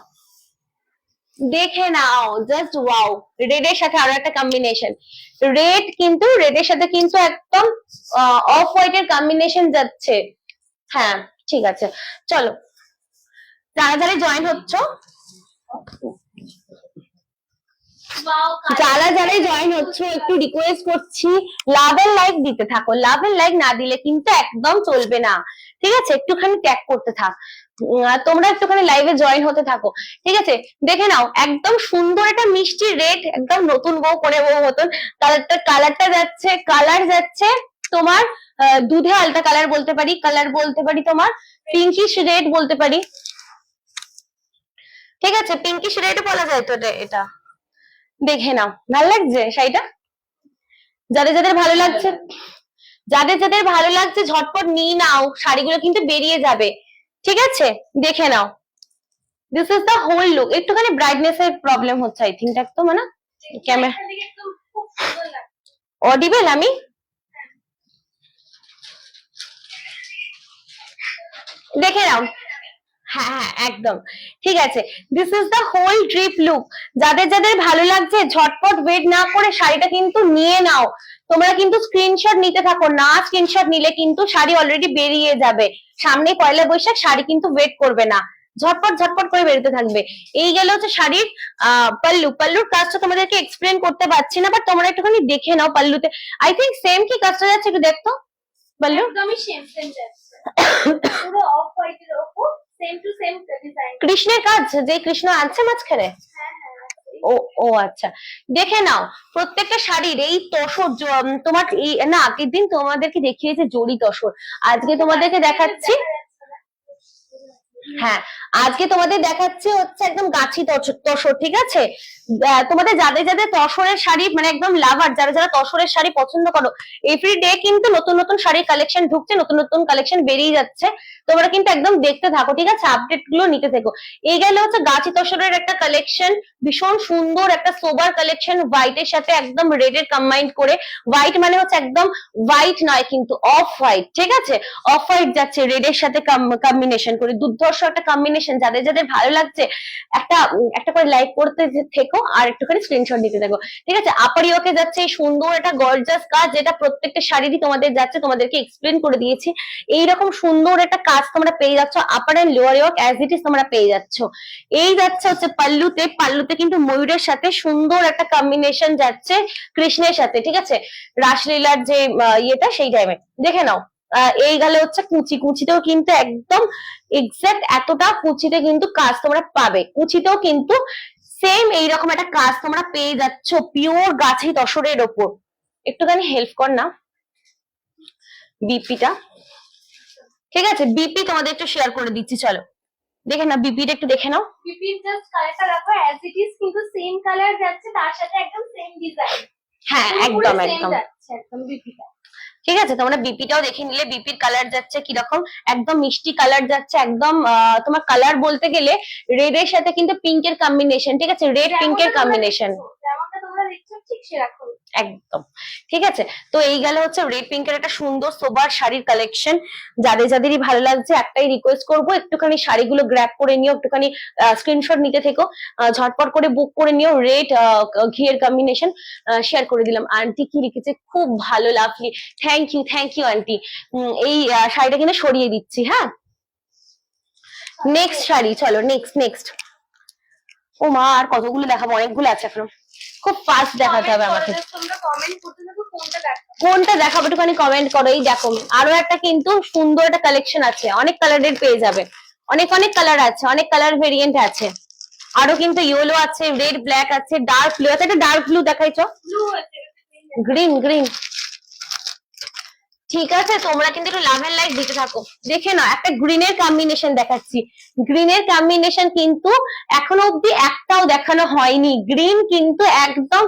দেখে নাও, জাস্ট ওয়াও, রেড এর সাথে আরো একটা কম্বিনেশন, রেড কিন্তু রেড এর সাথে কিন্তু একদম অফ হোয়াইট এর কম্বিনেশন যাচ্ছে। হ্যাঁ ঠিক আছে, চলো তাড়াতাড়ি জয়েন হচ্ছ, যারা যারা জয়েন হচ্ছে একটু রিকোয়েস্ট করছি লাভ এন্ড লাইক দিতে থাকো, লাভ এন্ড লাইক না দিলে কিন্তু একদম চলবে না। ঠিক আছে, একটুখানি ট্যাগ করতে থাক, তোমরা একটুখানি লাইভে জয়েন হতে থাকো। ঠিক আছে, দেখে নাও একদম সুন্দর একটা মিষ্টি রেড, একদম নতুন বউ করে বউ মতন কালারটা যাচ্ছে, কালার যাচ্ছে তোমার দুধে আলতা কালার বলতে পারি, কালার বলতে পারি তোমার পিঙ্কিশ রেড বলতে পারি। ঠিক আছে, পিঙ্কিশ রেড বলা যায় তো এটা। দেখে নাও, ভালো লাগছে শাড়িটা, যাদের যাদের ভালো লাগছে, যাদের যাদের ভালো লাগছে ঝটপট নিয়ে নাও, শাড়িগুলো কিন্তু বেরিয়ে যাবে। ঠিক আছে, দেখে নাও, this is the whole look. একটুখানি ব্রাইটনেস এর প্রবলেম হচ্ছে আই থিঙ্ক, একদম না ক্যামেরা অডিবেল, আমি দেখে নাও, হ্যাঁ হ্যাঁ একদম ঠিক আছে, this is the whole trip look. যাদের যাদের ভালো লাগছে ঝটপট ওয়েট না করে শাড়িটা কিন্তু নিয়ে নাও, তোমরা কিন্তু স্ক্রিনশট নিতে থাকো, না স্ক্রিনশট নিলে কিন্তু শাড়ি অলরেডি বেরিয়ে যাবে, সামনে পয়লা বৈশাখ, শাড়ি কিন্তু ওয়েট করবে না, ঝটপট ঝটপট করে বেরোতে থাকবে। এই গেল হচ্ছে শাড়ির পাল্লু, পাল্লুর কাজটা তোমাদেরকে এক্সপ্লেন করতে পারছি না, বাট তোমরা একটুখানি দেখে নাও পাল্লুতে, আই থিঙ্ক সেম কি কাজটা যাচ্ছে, একটু দেখতো পাল্লু, একদমই সেম সেম যাচ্ছে, পুরো অফ হোয়াইটের উপর সেম টু সেম ডিজাইন, কৃষ্ণের কাজ, যে কৃষ্ণ আছে মাঝখানে। ও ও আচ্ছা, দেখে নাও প্রত্যেকটা শাড়ির এই তসর, তোমার এই না আগের দিন তোমাদেরকে দেখিয়েছে জড়ি তসর, আজকে তোমাদেরকে দেখাচ্ছি হ্যাঁ, আজকে তোমাদের দেখাচ্ছে হচ্ছে একদম গাছি তসর, ঠিক আছে? তোমাদের যাদের যাদের তসরের শাড়ি মানে একদম লাভার, যারা যারা তসরের শাড়ি পছন্দ করো, এভরিডে কিন্তু নতুন নতুন শাড়ির কালেকশন ঢুকছে, নতুন নতুন কালেকশন বেরিয়ে যাচ্ছে। তোমরা কিন্তু একদম দেখতে থাকো, ঠিক আছে? আপডেট গুলো নিতে থেকো। এই গেলে হচ্ছে গাছি তসরের একটা কালেকশন, ভীষণ সুন্দর একটা সোবার কালেকশন, হোয়াইটের সাথে একদম রেডের কম্বাইন করে। হোয়াইট মানে হচ্ছে একদম হোয়াইট নয় কিন্তু অফ হোয়াইট, ঠিক আছে? অফ হোয়াইট যাচ্ছে রেডের সাথে কম্বিনেশন করে, দুর্ধর্ষ একটা কম্বিনেশন। যাদের যাদের ভালো লাগছে একটা একটা করে লাইক করতে থেকো আর একটুখানি স্ক্রিনশট দিতে থাকো, ঠিক আছে? আপার ইয়োকে যাচ্ছে এই সুন্দর একটা গর্জাস কাজ, যেটা প্রত্যেকটা শাড়িরই তোমাদের যাচ্ছে, তোমাদেরকে এক্সপ্লেন করে দিয়েছি। এইরকম সুন্দর একটা কাজ তোমরা পেয়ে যাচ্ছ, upper and lower yoke as it is তোমরা পেয়ে যাচ্ছ। এই যাচ্ছে হচ্ছে পাল্লুতে, পাল্লুতে কিন্তু ময়ূরের সাথে সুন্দর একটা কম্বিনেশন যাচ্ছে কৃষ্ণের সাথে, ঠিক আছে? রাসলীলার যে ইয়েটা সেই টাইমে দেখে নাও। এই গেলে হচ্ছে কুচি, কুচিতেও কিন্তু একদম এক্সাক্ট এতটা কুচিতে কিন্তু কাজ তোমরা পাবে। কুচিতেও কিন্তু সেম এইরকম একটা কাজ তোমরা পেয়ে যাচ্ছ পিওর গাছি তসরের ওপর। একটুখানি হেল্প কর না বিপিটা, ঠিক আছে? বিপি তোমাদের একটু শেয়ার করে দিচ্ছি, চলো দেখে নাও বিপিটা একটু দেখে নাও। বিপির জাস্ট কালারটা রাখো অ্যাজ ইট ইজ, কিন্তু সেম কালার যাচ্ছে, তার সাথে একদম সেম ডিজাইন। হ্যাঁ একদম একদম যাচ্ছে একদম বিপিটা। ঠিক আছে, তোমরা বিপিটাও দেখে নিলে। বিপির কালার যাচ্ছে কিরকম, একদম মিষ্টি কালার যাচ্ছে, একদম তোমার কালার বলতে গেলে রেড এর সাথে কিন্তু পিঙ্কের কম্বিনেশন, ঠিক আছে? রেড পিঙ্কের কম্বিনেশন যেমনটা তোমরা দেখছো ঠিক সেরকম একদম, ঠিক আছে? তো এই গেল হচ্ছে রেড পিঙ্কের একটা সুন্দর সোবার শাড়ির কালেকশন। যাদের যাদেরই ভালো লাগছে একটাই রিকোয়েস্ট করবো, একটুখানি শাড়িগুলো গ্র্যাব করে নিও, একটুখানি স্ক্রিনশট নিতে থেকো, ঝটপট করে বুক করে নিও। রেড ঘিয়ের কম্বিনেশন শেয়ার করে দিলাম। আন্টি কি লিখেছে, খুব ভালো, লাভলি, থ্যাংক ইউ আন্টি। এই শাড়িটা কিন্তু সরিয়ে দিচ্ছি, হ্যাঁ? নেক্সট শাড়ি, চলো নেক্সট। ও মা, আর কতগুলো দেখাবো, অনেকগুলো আছে এখন, খুব ফাস্ট দেখাতে হবে আমাকে। তোমরা কমেন্ট করতে থাকো কোনটা দেখাবো একটুখানি কমেন্ট করো। এই দেখো আরো একটা কিন্তু সুন্দর একটা কালেকশন আছে, অনেক কালারের পেয়ে যাবে, অনেক কালার আছে, অনেক কালার ভেরিয়েন্ট আছে। আরো কিন্তু ইয়েলো আছে, রেড ব্ল্যাক আছে, ডার্ক ব্লু আছে। একটা ডার্ক ব্লু দেখাইছো, ব্লু আছে, গ্রিন, ঠিক আছে? তোমরা কিন্তু একটু লাভ এন্ড লাইক দিতে থাকো। দেখে নাও একটা গ্রিনের কম্বিনেশন দেখাচ্ছি। গ্রিনের কম্বিনেশন কিন্তু এখনো অব্দি একটাও দেখানো হয়নি। গ্রিন কিন্তু একদম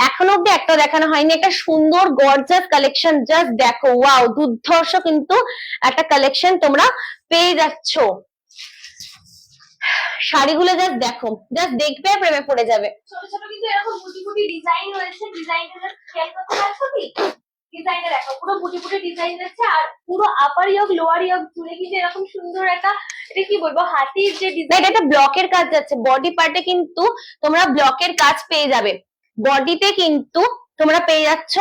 এখনো অব্দি একটাও দেখানো হয়নি। একটা সুন্দর গর্জাস কালেকশন, জাস্ট দেখো, ওয়াও, দুর্ধর্ষ কিন্তু একটা কালেকশন তোমরা পেয়ে যাচ্ছ। শাড়িগুলো জাস্ট দেখো, জাস্ট দেখবে আর প্রেমে পড়ে যাবে। ছোট ছোট কিন্তু এরকম বুটি বুটি ডিজাইন রয়েছে, ডিজাইনটা জাস্ট খেয়াল করতে পারছো কি? ডিজাইনটা দেখো, পুরো বুটি বুটি ডিজাইন যাচ্ছে, আর পুরো আপার ইয়োক লোয়ার ইয়োক জুড়ে কিন্তু এরকম সুন্দর একটা, এটা কি বলবো, হাতির যে ডিজাইন, এটা একটা ব্লকের কাজ যাচ্ছে। বডি পার্টে কিন্তু তোমরা ব্লকের কাজ পেয়ে যাবে, বডিতে কিন্তু তোমরা পেয়ে যাচ্ছ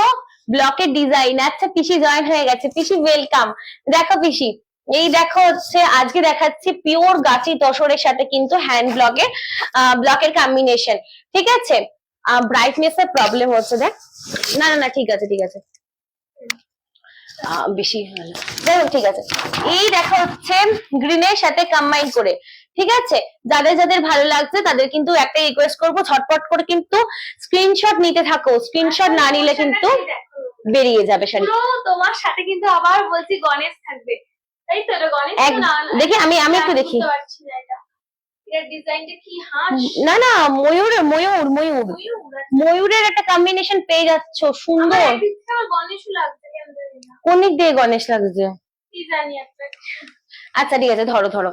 ব্লকের ডিজাইন। আচ্ছা পিসি জয়েন হয়ে গেছে, পিসি ওয়েলকাম। দেখো পিসি, এই দেখো হচ্ছে আজকে দেখাচ্ছি পিওর গাছি তসরের সাথে কিন্তু হ্যান্ড ব্লকের কম্বিনেশন, ঠিক আছে? ব্রাইটনেস এর প্রবলেম হচ্ছে, দেখ না ঠিক আছে বেশি হলো, দেখো ঠিক আছে। এই দেখা হচ্ছে গ্রিনের সাথে কম্বাইন করে, ঠিক আছে? যাদের যাদের ভালো লাগছে তাদের কিন্তু একটা রিকোয়েস্ট করবো, ঝটপট করে কিন্তু স্ক্রিনশট নিতে থাকো। স্ক্রিনশট না নিলে কিন্তু বেরিয়ে যাবে শাড়ি। তোমার সাথে কিন্তু আবার বলছি গণেশ থাকবে, তাই তো? এটা গণেশ না? দেখি আমি একটু দেখি। এর ডিজাইনটা কি হাঁস না ময়ূরের একটা কম্বিনেশন পেয়ে যাচ্ছ, সুন্দর। আমার গণেশও লাগছে, কোন দিক দিয়ে গণেশ লাগছে কি জানি একটা। আচ্ছা ঠিক আছে, ধরো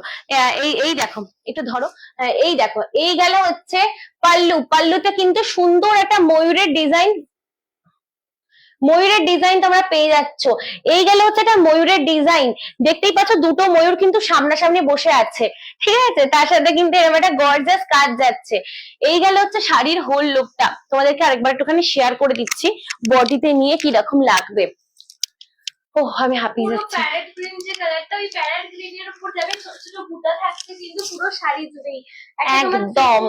এই দেখো, একটু ধরো। এই দেখো, এই গেল হচ্ছে পাল্লুতে কিন্তু সুন্দর একটা ময়ূরের ডিজাইন তোমরা পেয়ে যাচ্ছ। এই গেল হচ্ছে একটা ময়ূরের ডিজাইন, দেখতেই পাচ্ছ দুটো ময়ূর কিন্তু সামনাসামনি বসে আছে, ঠিক আছে? তার সাথে কিন্তু এরকম একটা গর্জাস কাজ যাচ্ছে। এই গেল হচ্ছে শাড়ির হোল লুকটা, তোমাদেরকে আরেকবার একটুখানি শেয়ার করে দিচ্ছি বডিতে নিয়ে কি রকম লাগবে। ও আমি হাঁপিয়ে যাচ্ছি। প্যারেট গ্রিন যে কালারটা, ওই প্যারেট গ্রিনের উপর যাবে ছোট ছোট বুটা থাকছে কিন্তু পুরো শাড়ি জুড়েই একদম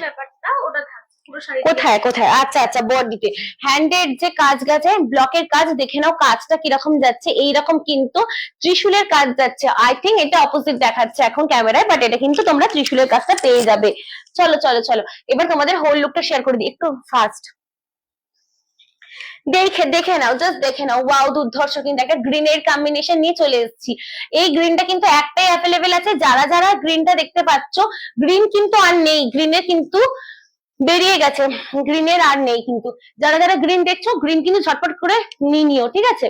ব্যাপারটা ওটা থাকছে পুরো শাড়ি। কোথায়? আচ্ছা বডিতে হ্যান্ডের যে কাজ গেছে, ব্লকের কাজ দেখে নাও, কাজটা কিরকম যাচ্ছে। এইরকম কিন্তু ত্রিশূলের কাজ যাচ্ছে। আই থিঙ্ক এটা অপোজিট দেখাচ্ছে এখন ক্যামেরায়, বাট এটা কিন্তু তোমরা ত্রিশূলের কাজটা পেয়ে যাবে। চলো এবার তোমাদের হোল লুকটা শেয়ার করে দিই একটু ফাস্ট। দেখে দেখে নাও, জাস্ট দেখে নাও, ওয়াও দুর্ধর্ষ কিন্তু একটা গ্রিনের কম্বিনেশন নিয়ে চলে এসেছি। এই গ্রিনটা কিন্তু একটাই অ্যাভেলেবেল আছে, যারা যারা গ্রিনটা দেখতে পাচ্ছ, গ্রিন কিন্তু আর নেই, গ্রিনের কিন্তু বেরিয়ে গেছে, গ্রিনের আর নেই কিন্তু। যারা যারা গ্রিন দেখছো, গ্রিন কিন্তু ঝটপট করে নিয়ে নিও, ঠিক আছে?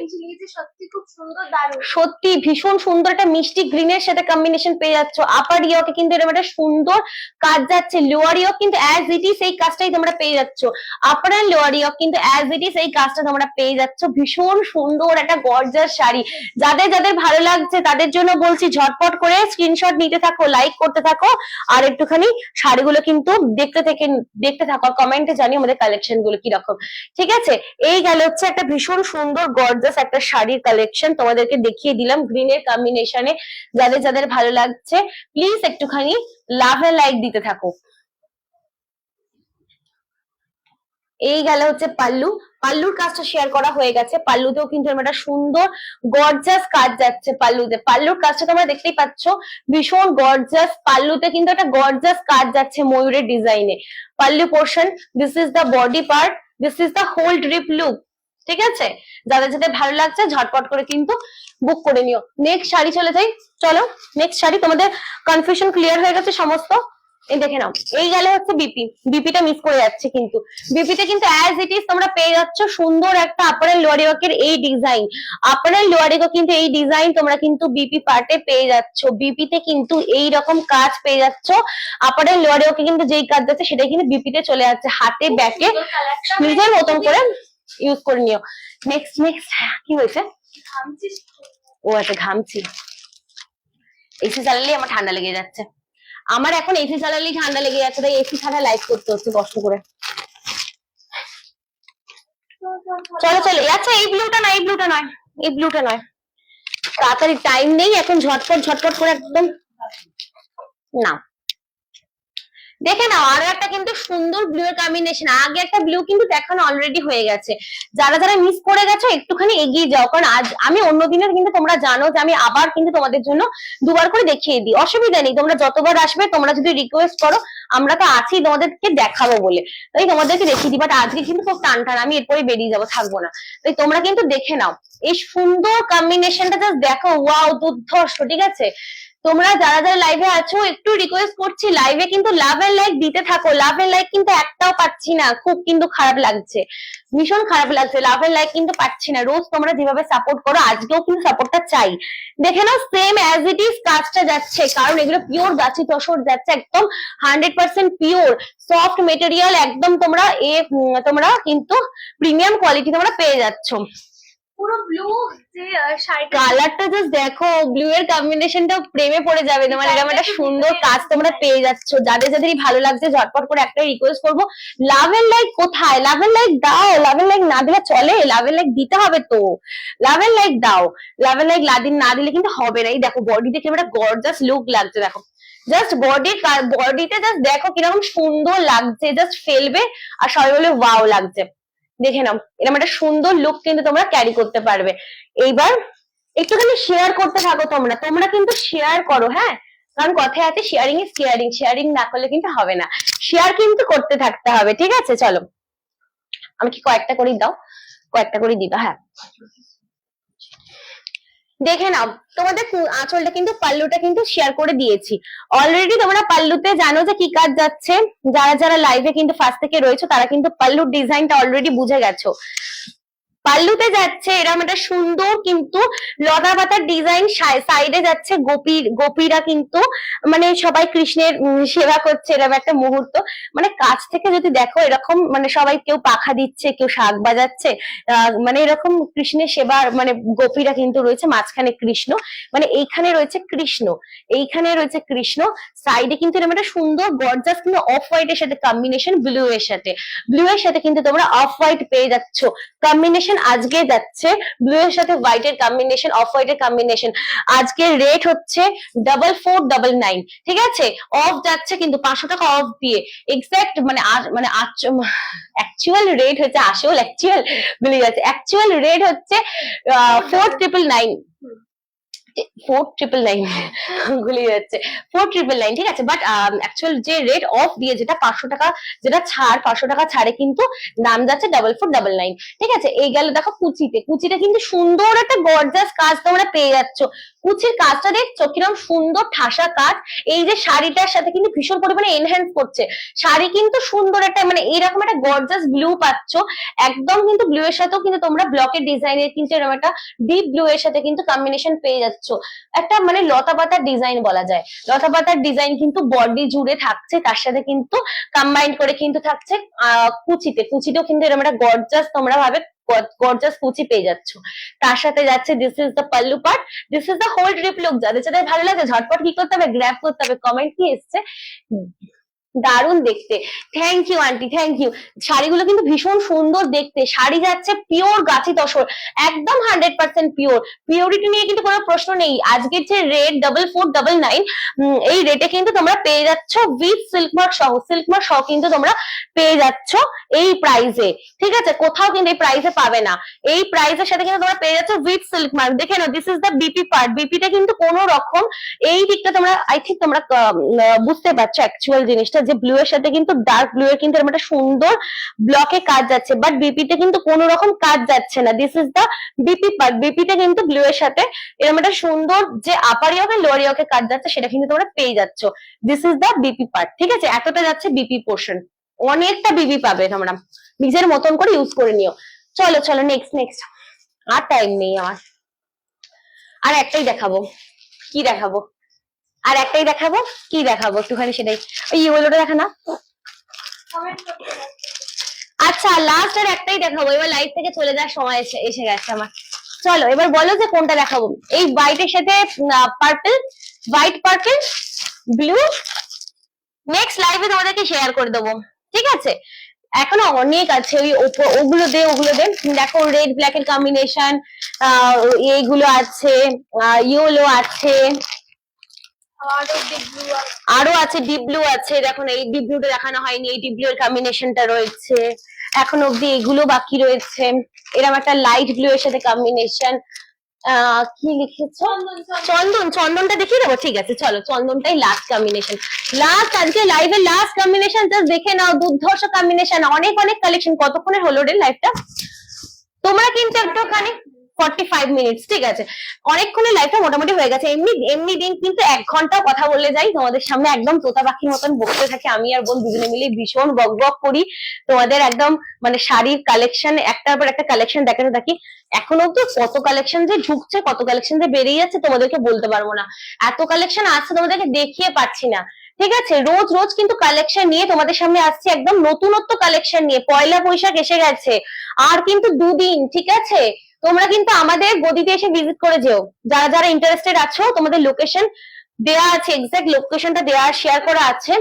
সত্যি খুব সুন্দর, দারুণ। সত্যি ভীষণ সুন্দর একটা মিষ্টি গ্রিনের সাথে কম্বিনেশন পেয়ে যাচ্ছ। আপার ইয়কে কিন্তু এরকম একটা সুন্দর কাজ যাচ্ছে, লোয়ার ইয়ক কিন্তু অ্যাজ ইট ইজ এই কাজটাই তোমরা পেয়ে যাচ্ছ। আপার এন্ড লোয়ার ইয়ক কিন্তু অ্যাজ ইট ইজ এই কাজটা তোমরা পেয়ে যাচ্ছ। ভীষণ সুন্দর একটা গর্জাস শাড়ি। যাদের যাদের ভালো লাগছে তাদের জন্য বলছি, ঝটপট করে স্ক্রিনশট নিতে থাকো, লাইক করতে থাকো, আর একটুখানি শাড়িগুলো কিন্তু দেখতে থাকো, কমেন্টে জানিও আমাদের কালেকশন গুলো কিরকম, ঠিক আছে? এই গেল হচ্ছে একটা ভীষণ সুন্দর গর্জাস একটা শাড়ির কালেকশন, তোমাদেরকে দেখিয়ে দিলাম গ্রিনের কম্বিনেশনে। যাদের যাদের ভালো লাগছে প্লিজ একটুখানি লাভ এন্ড লাইক দিতে থাকো। এই গেল হচ্ছে পাল্লু, পাল্লুর কাজটা শেয়ার করা হয়ে গেছে। পাল্লুতেও কিন্তু একটা সুন্দর গর্জাস কাজ যাচ্ছে পাল্লুতে। পাল্লুর কাজটা তোমরা দেখতেই পাচ্ছ, ভীষণ গর্জাস। পাল্লুতে কিন্তু একটা গর্জাস কাজ যাচ্ছে ময়ূরের ডিজাইনে। Pallu portion, this is the body part, this is the whole drip look, ঠিক আছে? যাদের যাদের ভালো লাগছে ঝটপট করে কিন্তু বুক করে নিও। নেক্সট শাড়ি চলে যাই, চলো নেক্সট শাড়ি। তোমাদের কনফিউশন ক্লিয়ার হয়ে গেছে সমস্ত? এই দেখে নাও, এই গেলে হচ্ছে বিপি। বিপিটা মিস করে যাচ্ছে কিন্তু। বিপিতে কিন্তু অ্যাজ ইট ইজ তোমরা পেয়ে যাচ্ছ সুন্দর একটা আপার এন্ড লোয়ার ইয়কের এই ডিজাইন। আপার এন্ড লোয়ার ইয়ক কিন্তু এই ডিজাইন তোমরা কিন্তু বিপি পার্টে পেয়ে যাচ্ছ। বিপিতে কিন্তু এই রকম কাজ পেয়ে যাচ্ছ। আপার এন্ড লোয়ার ইয়কে কিন্তু যেই কাজ যাচ্ছে সেটাই কিন্তু বিপিতে চলে যাচ্ছে, হাতে ব্যাকে নিজের মতন করে ইউজ করে নিও। নেক্সট নেক্সট কি হয়েছে? ও আচ্ছা, ঘামছি। এসি চালালেই আমার ঠান্ডা লেগে যাচ্ছে। আমার এখন এসি চালালেই ঠান্ডা লেগে যাচ্ছে, তাই এসি ছাড়া লাইভ করতে হচ্ছে কষ্ট করে। চলো চলো, আচ্ছা এই ব্লুটা নয়, এই ব্লুটা নয়, এই ব্লুটা নয়, তাড়াতাড়ি টাইম নেই এখন, ঝটপট ঝটপট করে একদম না। দেখে নাও, আরো একটা কিন্তু সুন্দর ব্লু এর কম্বিনেশন। আগে একটা ব্লু কিন্তু দেখানো অলরেডি হয়ে গেছে। যারা যারা মিস করে গেছো একটুখানি এগিয়ে যাও, কারণ আজ আমি অন্য দিনের কিন্তু তোমরা জানো যে আমি আবার কিন্তু তোমাদের জন্য দুবার করে দেখিয়ে দিই, অসুবিধা নেই। তোমরা যতবার আসবে, তোমরা যদি রিকোয়েস্ট করো, আমরা তো আছি তোমাদেরকে দেখাবো বলে, তাই তোমাদেরকে দেখিয়ে দিই। বাট আজকে কিন্তু খুব টান টান, আমি এরপরে বেরিয়ে যাবো, থাকবো না। তাই তোমরা কিন্তু দেখে নাও এই সুন্দর কম্বিনেশনটা, জাস্ট দেখো, ওয়াও দুর্ধর্ষ, ঠিক আছে? তোমরা যারা যারা লাইভে আছো একটু রিকোয়েস্ট করছি, লাইভে কিন্তু লাভ এন্ড লাইক দিতে থাকো। লাভ এন্ড লাইক কিন্তু একটাও পাচ্ছি না, খুব কিন্তু খারাপ লাগছে, ভীষণ খারাপ লাগছে। লাভ এন্ড লাইক কিন্তু পাচ্ছি না। রোজ তোমরা যেভাবে সাপোর্ট করো, আজকেও কিন্তু সাপোর্টটা চাই। দেখে নাও, সেম অ্যাজ ইট ইজ কাজটা যাচ্ছে, কারণ এগুলো পিওর গাছি তসর যাচ্ছে, একদম 100% পিওর সফট মেটেরিয়াল, একদম তোমরা তোমরা কিন্তু প্রিমিয়াম কোয়ালিটি তোমরা পেয়ে যাচ্ছ। পুরো ব্লু যে শাড়িটা, কালারটা জাস্ট দেখো, ব্লু এর কম্বিনেশনটা প্রেমে পড়ে যাবে তোমার। এরকম একটা সুন্দর কাজ তোমরা পেয়ে যাচ্ছ। যাদের যাদেরই ভালো লাগছে ঝটপট করে একটা রিকোয়েস্ট করবো, লাভ এন্ড লাইক কোথায়? লাভ এন্ড লাইক দাও। লাভ এন্ড লাইক না দিলে চলে? লাভ এন্ড লাইক দিতে হবে তো, লাভ এন্ড লাইক দাও। লাভ এন্ড লাইক না দিলে কিন্তু হবে না। এই দেখো বডিতে কিরকম একটা গর্জাস লুক লাগছে, দেখো জাস্ট বডিতে জাস্ট দেখো কিরকম সুন্দর লাগছে, জাস্ট ফেলবে আর সবাই বলে ওয়াও লাগছে। দেখে নাও, এরকম একটা সুন্দর লুক কিন্তু তোমরা ক্যারি করতে পারবে। এইবার একটুখানি শেয়ার করতে থাকো, তোমরা তোমরা কিন্তু শেয়ার করো, হ্যাঁ, কারণ কথায় আছে শেয়ারিং ইজ কেয়ারিং। শেয়ারিং না করলে কিন্তু হবে না, শেয়ার কিন্তু করতে থাকতে হবে, ঠিক আছে? চলো, আমি কি কয়েকটা করে দাও, কয়েকটা করে দিবা, হ্যাঁ। দেখে নাও, তোমাদের আঁচলটা কিন্তু পাল্লুটা কিন্তু শেয়ার করে দিয়েছি অলরেডি। তোমরা পাল্লুতে জানো যে কি কাজ যাচ্ছে। যারা যারা লাইভে কিন্তু ফার্স্ট থেকে রয়েছে তারা কিন্তু পাল্লুর ডিজাইনটা অলরেডি বুঝে গেছো। পাল্লুতে যাচ্ছে এরকম একটা সুন্দর কিন্তু লতা পাতার ডিজাইন, সাইডে যাচ্ছে গোপীরা কিন্তু মানে সবাই কৃষ্ণের সেবা করছে, এরকম একটা মুহূর্ত। মানে কাছ থেকে যদি দেখো এরকম, মানে সবাই কেউ পাখা দিচ্ছে, কেউ শাঁখ বাজাচ্ছে, মানে এরকম কৃষ্ণের সেবার, মানে গোপীরা কিন্তু রয়েছে, মাঝখানে কৃষ্ণ, মানে এইখানে রয়েছে কৃষ্ণ, এইখানে রয়েছে কৃষ্ণ, সাইডে কিন্তু এরকম একটা সুন্দর গর্জাস কিন্তু অফ হোয়াইটের সাথে কম্বিনেশন, ব্লু এর সাথে কিন্তু তোমরা অফ হোয়াইট পেয়ে যাচ্ছ। কম্বিনেশন আজকে যাচ্ছে ব্লু এর সাথে হোয়াইট এর কম্বিনেশন, অফ হোয়াইট এর কম্বিনেশন। আজকে রেট হচ্ছে 4499, ঠিক আছে? অফ যাচ্ছে কিন্তু 500 টাকা অফ দিয়ে, এক্সাক্ট মানে অ্যাকচুয়াল রেট হচ্ছে, আসল অ্যাকচুয়াল ভুলে যাচ্ছে, অ্যাকচুয়াল রেট হচ্ছে 4999, 4,999 গুলি যাচ্ছে 4,999, ঠিক আছে। বাট অ্যাকচুয়াল যে রেট অফ দিয়ে যেটা 500 টাকা, যেটা ছাড় 500 টাকা ছাড়ে কিন্তু দাম যাচ্ছে 4,499, ঠিক আছে। এই গেল দেখো কুচিতে, কুচিতে কিন্তু সুন্দর একটা গর্জাস কাজ তোমরা পেয়ে যাচ্ছ। কুচির কাজটা দেখছো কিরকম সুন্দর ঠাসা কাজ, এই যে শাড়িটার সাথে কিন্তু ভীষণ পরিমাণে এনহ্যান্স করছে। শাড়ি কিন্তু সুন্দর একটা মানে এরকম একটা গর্জাস ব্লু পাচ্ছ, একদম কিন্তু ব্লু এর সাথেও কিন্তু তোমরা ব্লকের ডিজাইনের কিন্তু এরকম একটা ডিপ ব্লু এর সাথে কিন্তু কম্বিনেশন পেয়ে যাচ্ছ। একটা মানে লতা পাতার ডিজাইন বলা যায়, লতা পাতার ডিজাইন কিন্তু বডি জুড়ে থাকছে, তার সাথে কিন্তু কম্বাইন করে কিন্তু থাকছে কুচিতে, কুচিতেও কিন্তু এরকম একটা গর্জাস তোমরা ভাবে গর্জাস কুচি পেয়ে যাচ্ছ। তার সাথে যাচ্ছে this is the pallu part, this is the whole trip look. যাদের যাদের ভালো লাগে ঝটপট কি করতে হবে, গ্র্যাব করতে হবে। কমেন্ট কি এসছে, দারুণ দেখতে, thank you aunty, thank you. শাড়িগুলো কিন্তু ভীষণ সুন্দর দেখতে, শাড়ি যাচ্ছে পিওর গাছি তসর, একদম 100% পিওর। পিওরিটি নিয়ে কিন্তু কোনো প্রশ্ন নেই। আজকের যে রেট 4,499, এই রেটে কিন্তু তোমরা পেয়ে যাচ্ছ উইথ সিল্ক মার্ক সহ, সিল্ক মার্ক সহ কিন্তু তোমরা পেয়ে যাচ্ছ এই প্রাইসে, ঠিক আছে। কোথাও কিন্তু এই প্রাইসে পাবে না, এই প্রাইসের সাথে কিন্তু তোমরা পেয়ে যাচ্ছ উইথ সিল্ক মার্ক। দেখে নাও, this is the BP part, বিপিটা কিন্তু কোনো রকম এই দিকটা তোমরা আই থিঙ্ক তোমরা বুঝতে পারছো অ্যাকচুয়াল জিনিসটা, যে ব্লু এর সাথে কিন্তু ডার্ক ব্লু এর কিন্তু এরকম একটা সুন্দর ব্লকে কাজ যাচ্ছে, বাট বিপিতে কিন্তু কোনো রকম কাজ যাচ্ছে না। This is the BP part, বিপিতে কিন্তু ব্লু এর সাথে এরকম একটা সুন্দর যে আপার ইয়কে লোয়ার ইয়কে কাজ যাচ্ছে সেটা কিন্তু তোমরা পেয়ে যাচ্ছ। This is the BP part, ঠিক আছে। এতটা যাচ্ছে বিপি পোর্শন, অনেকটা বিপি পাবে তোমরা, নিজের মতন করে ইউজ করে নিও। চলো চলো নেক্সট নেক্সট, আর টাইম নেই আমার, আর একটাই দেখাবো। কি দেখাবো? আর একটাই দেখাবো, কি দেখাবো একটুখানি সেটাই, ওই ইয়েলোটা দেখা না। কমেন্ট করতে হবে। আচ্ছা লাস্ট আর একটাই দেখাবো, এবার লাইভ থেকে চলে যাওয়ার সময় এসে গেছে আমার। চলো এবার বলো যে কোনটা দেখাবো। এই হোয়াইটের সাথে purple, white purple blue, next লাইভে তোমাদেরকে শেয়ার করে দেবো, ঠিক আছে। এখনো অনেক আছে, ওই ওগুলো দে ওগুলো দে। দেখো রেড ব্ল্যাক এর কম্বিনেশন, এইগুলো আছে, ইয়েলো আছে, আরো আছে ডিপ ব্লু আছে। দেখো না, এই ডিপ ব্লুটা দেখানো হয়নি, এই ডিপ ব্লু এর কম্বিনেশনটা রয়েছে এখন অব্দি, এগুলো বাকি রয়েছে। এরকম একটা লাইট ব্লু এর সাথে কম্বিনেশন, কি লিখেছো, চন্দন, চন্দনটা দেখিয়ে দেবো, ঠিক আছে। চলো চন্দনটাই লাস্ট কম্বিনেশন, লাস্ট আজকে লাইভের লাস্ট কম্বিনেশন, জাস্ট দেখে নাও, দুর্ধর্ষ কম্বিনেশন, অনেক অনেক কালেকশন। কতক্ষণের হলো রে লাইভটা? তোমরা কিন্তু একটুখানি 45 মিনিটস, ঠিক আছে। অনেকক্ষণের লাইফটা মোটামুটি হয়ে গেছে। এমনি এমনি দিন কিন্তু 1 ঘন্টা কথা বলে যাই তোমাদের সামনে, একদম তোতা পাখির মতন বকতে থাকি। আমি আর বোন দুজনে মিলে ভীষণ বক বক করি তোমাদের, একদম মানে শাড়ির কালেকশন একটার পর একটা কালেকশন দেখাতে থাকি। এখন অব্দি কত কালেকশন যে ঢুকছে, কত কালেকশন যে বেরিয়ে যাচ্ছে তোমাদেরকে বলতে পারবো না, এত কালেকশন আসছে তোমাদেরকে দেখিয়ে পাচ্ছি না, ঠিক আছে। রোজ রোজ কিন্তু কালেকশন নিয়ে তোমাদের সামনে আসছে, একদম নতুনত্ব কালেকশন নিয়ে। পয়লা বৈশাখ এসে গেছে, আর কিন্তু 2 দিন, ঠিক আছে। তোমরা কিন্তু আমাদের গদিতে এসে ভিজিট করে যেও, যারা যারা ইন্টারেস্টেড আছো। তোমাদের লোকেশন দেয়া আছে, এক্সাক্ট লোকেশনটা দেয়া শেয়ার করা আছে,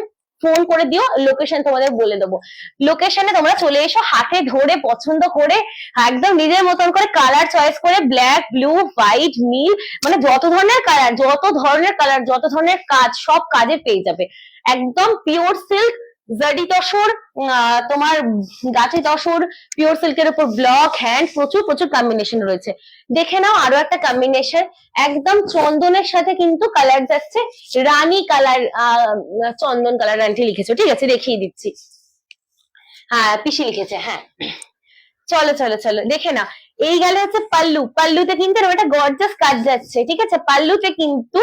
ফোন করে দিও, লোকেশন তোমাদের বলে দেবো। লোকেশনে তোমরা চলে এসো, হাতে ধরে পছন্দ করে একদম নিজের মতন করে কালার চয়েস করে, ব্ল্যাক ব্লু হোয়াইট নীল, মানে যত ধরনের কালার, যত ধরনের কালার, যত ধরনের কাজ, সব কাজে পেয়ে যাবে। একদম পিওর সিল্ক, জারি তসর, তোমার গাছি তসর, পিওর সিল্কের উপর ব্লক হ্যান্ড, প্রচুর প্রচুর কম্বিনেশন রয়েছে। দেখে নাও আরো একটা কম্বিনেশন, একদম চন্দনের সাথে কিন্তু কালার যাচ্ছে রানী কালার, চন্দন কালার আন্টি লিখেছো, ঠিক আছে দেখিয়ে দিচ্ছি। হ্যাঁ পিসি লিখেছে, হ্যাঁ। চলো চলো চলো দেখে না, এই গেলে হচ্ছে পাল্লু, পাল্লুতে কিন্তু ওটা গর্জাস কাজ যাচ্ছে, ঠিক আছে। পাল্লুতে কিন্তু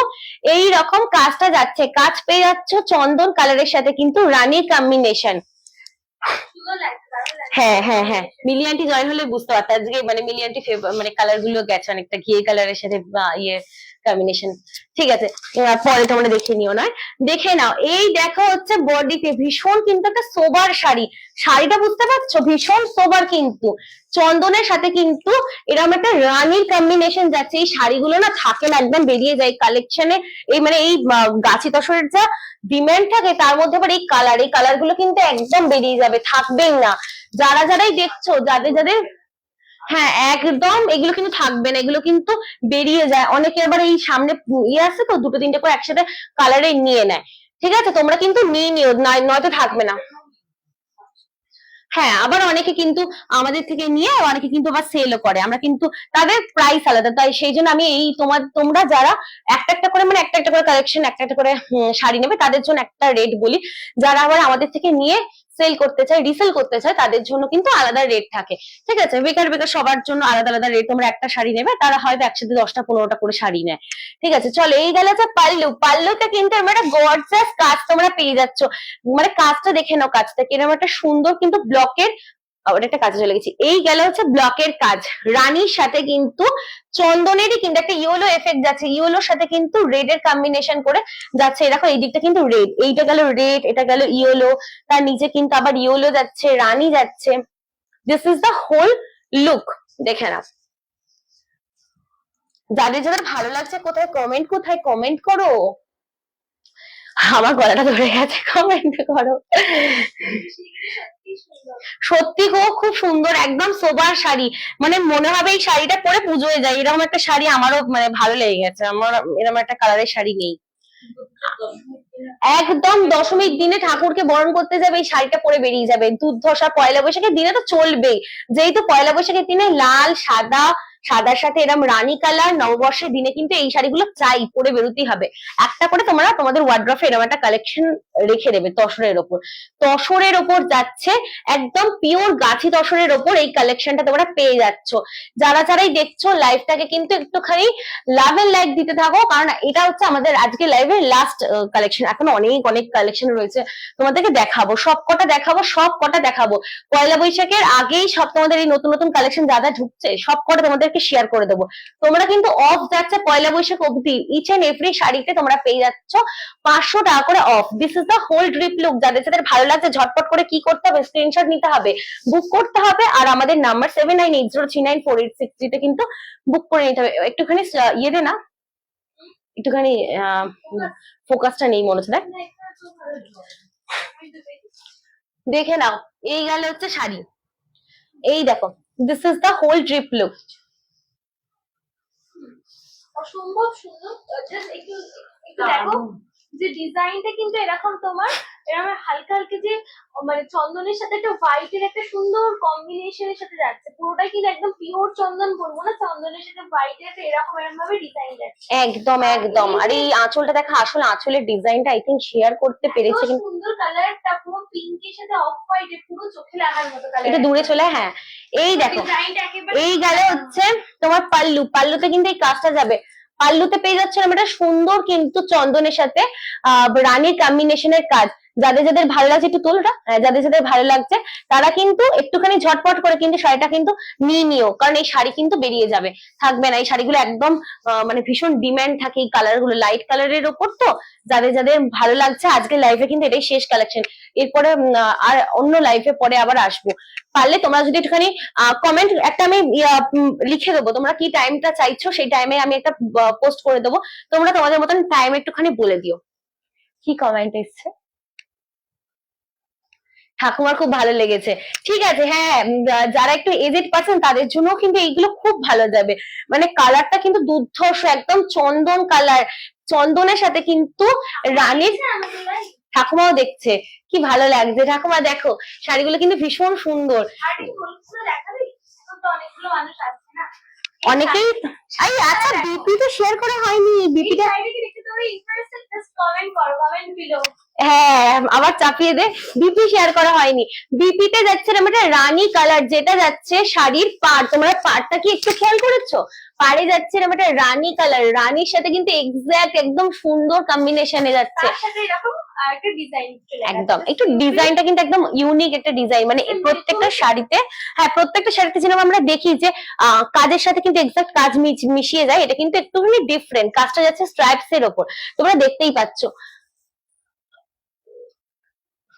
এই রকম কাজটা যাচ্ছে, কাজ পেয়ে যাচ্ছ চন্দন কালারের সাথে কিন্তু রানীর কম্বিনেশন। হ্যাঁ হ্যাঁ হ্যাঁ, মিলি আন্টি জয়েন হলে বুঝতে পারতো আজকে, মানে মিলি আন্টি মানে কালার গুলো গেছে অনেকটা ঘিয়ে কালারের সাথে ইয়ে কম্বিনেশন, ঠিক আছে। পরে তোমরা দেখে নিও, নয় দেখে নাও। এই দেখো হচ্ছে বডিতে ভীষণ কিন্তু একটা সোবার শাড়ি, শাড়িটা বুঝতে পারছো, ভীষণ সোবার কিন্তু চন্দনের সাথে কিন্তু এরকম একটা রানীর কম্বিনেশন যাচ্ছে। এই শাড়িগুলো না থাকে না, একদম বেরিয়ে যায় কালেকশনে। এই মানে এই গাছি তসরের যা ডিমান্ড থাকে, তার মধ্যে আবার এই কালার গুলো কিন্তু একদম বেরিয়ে যাবে, থাকবেই না। যারা যারাই দেখছো, যাদের যাদের, হ্যাঁ একদম এগুলো কিন্তু থাকবে না, এগুলো কিন্তু বেরিয়ে যায়। অনেকে আবার এই সামনে ইয়ে আছে তো, দুটো তিনটে করে একসাথে কালারে নিয়ে নেয়, ঠিক আছে। তোমরা কিন্তু নিয়ে নিও, নয়তো থাকবে না। হ্যাঁ, আবার অনেকে কিন্তু আমাদের থেকে নিয়ে অনেকে কিন্তু আবার সেলও করে, আমরা কিন্তু তাদের প্রাইস আলাদা, তাই সেই জন্য আমি এই তোমরা যারা একটা একটা করে মানে একটা একটা করে কালেকশন একটা একটা করে শাড়ি নেবে তাদের জন্য একটা রেট বলি, যারা আবার আমাদের থেকে নিয়ে সেল করতে চায় রিসেল করতে চায় তাদের জন্য কিন্তু আলাদা রেট থাকে। ঠিক আছে, বেকার বেকার সবার জন্য আলাদা আলাদা রেট। তোমরা একটা শাড়ি নেবে, তারা হয়তো একসাথে 10টা 15টা করে শাড়ি নেয়। ঠিক আছে, চলো এই গেল হচ্ছে পাল্লুতে কিন্তু আমরা একটা গর্জিয়াস কাজ তোমরা পেয়ে যাচ্ছ, মানে কাজটা দেখে নাও, কাজটা কিরকম একটা সুন্দর কিন্তু ব্লকের, ওটা একটা কাজে চলে গেছি। এই গেল হচ্ছে ব্লকের কাজ, রানীর সাথে কিন্তু চন্দনেরই কিন্তু একটা ইয়েলো এফেক্ট যাচ্ছে, ইয়েলোর সাথে কিন্তু রেড এর কম্বিনেশন করে যাচ্ছে। দেখো এই দিকটা কিন্তু রেড, এইটা গেল রেড, এটা গেল ইয়েলো, তার নিচে কিন্তু আবার ইয়েলো যাচ্ছে, রানী যাচ্ছে। This is the whole look, দেখে নাও। যাদের যাদের ভালো লাগছে কোথায় কমেন্ট করো, আমার গলাটা ধরে গেছে, কমেন্ট করো। সত্যি সুন্দর। সত্যি গো, খুব সুন্দর, একদম সোবার শাড়ি, মানে মনে হবে এই শাড়িটা পরে পুজোয় যায়, এরকম একটা শাড়ি আমারও মানে ভালো লেগে গেছে। আমার এরকম একটা কালারের শাড়ি নেই। একদম দশমীর দিনে ঠাকুরকে বরণ করতে যাবে এই শাড়িটা পরে বেরিয়ে যাবে, দুর্ধর্ষা পয়লা বৈশাখের দিনে তো চলবেই, যেহেতু পয়লা বৈশাখের দিনে লাল সাদা, সাদার সাথে এরকম রানী কালার, নববর্ষের দিনে কিন্তু এই শাড়িগুলো চাই, পরে বেরোতেই হবে। একটা করে তোমরা তোমাদের ওয়ার্ড্রফে এরকম একটা কালেকশন রেখে দেবে। তসরের ওপর যাচ্ছে, একদম পিওর গাছি তসরের ওপর এই কালেকশনটা তোমরা পেয়ে যাচ্ছ। যারা যারাই দেখছো লাইভটাকে কিন্তু একটুখানি লাভ এন্ড লাইক দিতে থাকো, কারণ এটা হচ্ছে আমাদের আজকে লাইভের লাস্ট কালেকশন, এখন অনেক অনেক কালেকশন রয়েছে, তোমাদেরকে দেখাবো, সব কটা দেখাবো। পয়লা বৈশাখের আগেই সব তোমাদের এই নতুন নতুন কালেকশন যা যা ঢুকছে সব কটা তোমাদেরকে শেয়ার করে দেবো। তোমরা কিন্তু অফ যাচ্ছে পয়লা বৈশাখ অবধি, ইচ এন্ড এভরি শাড়িতে তোমরা পেয়ে যাচ্ছ 500 টাকা করে off. This is the whole drip look. যাদের যাদের ভালো লাগছে ঝটপট করে কি করতে হবে, স্ক্রিনশট নিতে হবে, বুক করতে হবে, আর আমাদের নাম্বার 7980394863 তে কিন্তু বুক করে নিতে হবে। একটুখানি ইয়ে দে না, একটুখানি ফোকাসটা নেই মনে হচ্ছে, দেখ, দেখে নাও। এই গেল হচ্ছে শাড়ি, এই দেখো, this is the whole drip look. অসম্ভব সুন্দর। জাস্ট একটু একটু দেখো যে ডিজাইনটা কিন্তু এরকম তোমার, এরকম হালকা হালকা যে মানে চন্দনের সাথে একটা হোয়াইটের একটা সুন্দর কম্বিনেশনের সাথে যাচ্ছে, পুরোটাই কিন্তু একদম পিওর চন্দন বলবো না, চন্দনের সাথে হোয়াইটের একটা এরকম ভাবে ডিজাইন যাচ্ছে। একদম একদম। আর এই আঁচলটা দেখা, আসলে আঁচলের ডিজাইনটা আই থিঙ্ক শেয়ার করতে পেরেছে, কিন্তু সুন্দর কালারটা পুরো পিঙ্কের সাথে অফ হোয়াইট, পুরো চোখে লাগার মতো কালার। এটা দূরে চলে, হ্যাঁ এই দেখো, এই গেলে হচ্ছে তোমার পাল্লুতে কিন্তু এই কাজটা যাবে। পাল্লুতে পেয়ে যাচ্ছে আমরা একটা সুন্দর কিন্তু চন্দনের সাথে রানীর কম্বিনেশনের কাজ। যাদের যাদের ভালো লাগছে একটু তোলটা, যাদের যাদের ভালো লাগছে তারা কিন্তু একটুখানি ঝটপট করে কিন্তু শাড়িটা কিন্তু নিও, কারণ এই শাড়ি কিন্তু বেরিয়ে যাবে, থাকবে না। এই শাড়িগুলো একদম মানে ভীষণ ডিমান্ড থাকে এই কালার গুলো, লাইট কালারের ওপর। তো যাদের যাদের ভালো লাগছে আজকে লাইভে কিন্তু এটাই শেষ কালেকশন, এরপরে আর অন্য লাইভে পরে আবার আসবো। পারলে তোমরা যদি একটুখানি কমেন্ট একটা আমি লিখে দেবো, তোমরা কি টাইমটা চাইছো সেই টাইমে আমি একটা পোস্ট করে দেবো, তোমরা তোমাদের মতন টাইম একটুখানি বলে দিও। কি কমেন্ট এসছে, ঠাকুমার খুব ভালো লেগেছে। ঠিক আছে, হ্যাঁ, যারা একটু এজেড পার্সন তাদের জন্য কিন্তু এইগুলো খুব ভালো যাবে, মানে কালারটা কিন্তু দুর্ধর্ষ, একদম চন্দন কালার, চন্দনের সাথে কিন্তু রানীর। ঠাকুমাও দেখছে, কি ভালো লাগছে ঠাকুমা, দেখো শাড়িগুলো কিন্তু ভীষণ সুন্দর। অনেকগুলো মানুষ আসছে না, অনেকেই। আচ্ছা, বিপি তো শেয়ার করা হয়নি, বিপিটা হ্যাঁ আবার চাপিয়ে দে, বিপি শেয়ার করা হয়নি। বিপিতে যাচ্ছে একটা রানী কালার, যেটা যাচ্ছে শাড়ির পাড়, তোমরা পাড়টা কি একটু খেয়াল করেছো, পাড়ে যাচ্ছে একটা রানী কালার, রানীর সাথে কিন্তু এক্সাক্ট একদম সুন্দর কম্বিনেশনে যাচ্ছে, একদম একটু ডিজাইনটা কিন্তু একদম ইউনিক একটা ডিজাইন, মানে প্রত্যেকটা শাড়িতে, হ্যাঁ প্রত্যেকটা শাড়িতে যেরকম আমরা দেখি যে কাজের সাথে কিন্তু এক্সাক্ট কাজ মিশিয়ে যায়, এটা কিন্তু একটুখানি ডিফারেন্ট, কাজটা যাচ্ছে স্ট্রাইপস এর ওপর, তোমরা দেখতেই পাচ্ছ।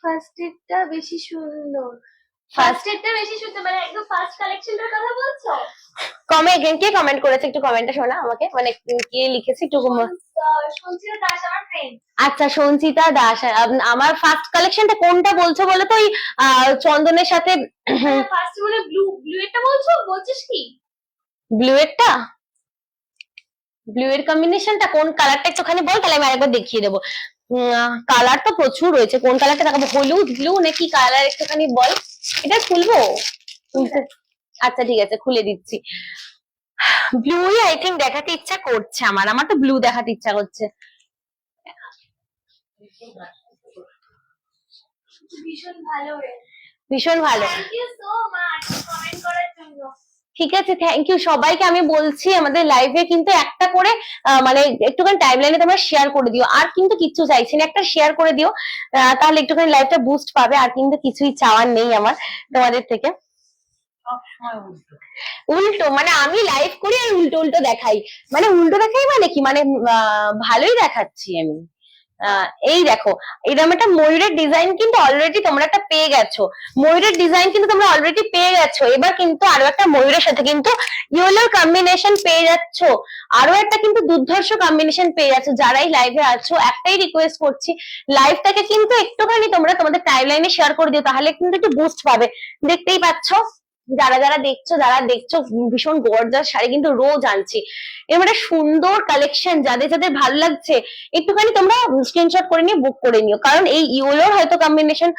ফার্স্ট এডটা বেশি সুন্দর, ফার্স্ট এডটা বেশি সুন্দর, মানে একদম ফার্স্ট কালেকশনটার কথা বলছো? কে কমেন্ট করেছে একটু কমেন্টটা শোনা আমাকে, মানে কে লিখেছে একটু। সঞ্চিতা দাস আমার ফ্রেন্ড। আচ্ছা সঞ্চিতা দাস, আমার ফার্স্ট কালেকশনটা কোনটা বলছো বলো তো? ওই চন্দনের সাথে ফার্স্ট মানে ব্লু এরটা বলছিস কি? ব্লু এর কম্বিনেশনটা কোন কালারটা একটুখানি বল, তাহলে আমি আরেকবার দেখিয়ে দেবো। কালার তো প্রচুর রয়েছে, কোন কালারটা দেখাবো, হলুদ ব্লু নাকি কালার একটুখানি বল। এটা খুলবো? আচ্ছা ঠিক আছে, খুলে দিচ্ছি। ব্লুই আই থিঙ্ক দেখাতে ইচ্ছা করছে আমার তো ব্লু দেখাতে ইচ্ছা করছে। ভীষণ ভালো রে, ভীষণ ভালো। Thank you so much comment করার জন্য। ঠিক আছে, থ্যাংক ইউ সবাইকে। আমি বলছি আমাদের লাইভে কিন্তু একটা করে মানে একটুখানি টাইমলাইনে তোমরা শেয়ার করে দিও, আর কিন্তু কিচ্ছু চাইছি না, একটা শেয়ার করে দিও, তাহলে একটুখানি লাইভটা বুস্ট পাবে। আর কিন্তু কিছুই চাওয়ার নেই আমার তোমাদের থেকে। উল্টো মানে আমি লাইভ করি আর উল্টো উল্টো দেখাই, মানে উল্টো দেখাই মানে কি, মানে ভালোই দেখাচ্ছি আমি। এই দেখো, এরকম একটা ময়ূরের ডিজাইন কিন্তু অলরেডি তোমরা একটা পেয়ে গেছো, ময়ূরের ডিজাইন কিন্তু তোমরা অলরেডি পেয়ে গেছো। এবার কিন্তু আরো একটা ময়ূরের সাথে কিন্তু ইয়েলোর কম্বিনেশন পেয়ে যাচ্ছ, আরো একটা কিন্তু দুর্ধর্ষ কম্বিনেশন পেয়ে যাচ্ছ। যারাই লাইভে আছো একটাই রিকোয়েস্ট করছি, লাইভটাকে কিন্তু একটুখানি তোমরা তোমাদের টাইমলাইনে শেয়ার করে দিও, তাহলে কিন্তু একটু বুস্ট পাবে। দেখতেই পাচ্ছ যারা দেখছো ভীষণ গর্জাস শাড়ি কিন্তু রোজ আনছি। এরকম একটা সুন্দর কালেকশন যাদের যাদের ভালো লাগছে একটুখানি তোমরা স্ক্রিনশট করে নিয়ে বুক করে নিও, কারণ এই ইয়েলোর হয়তো কম্বিনেশন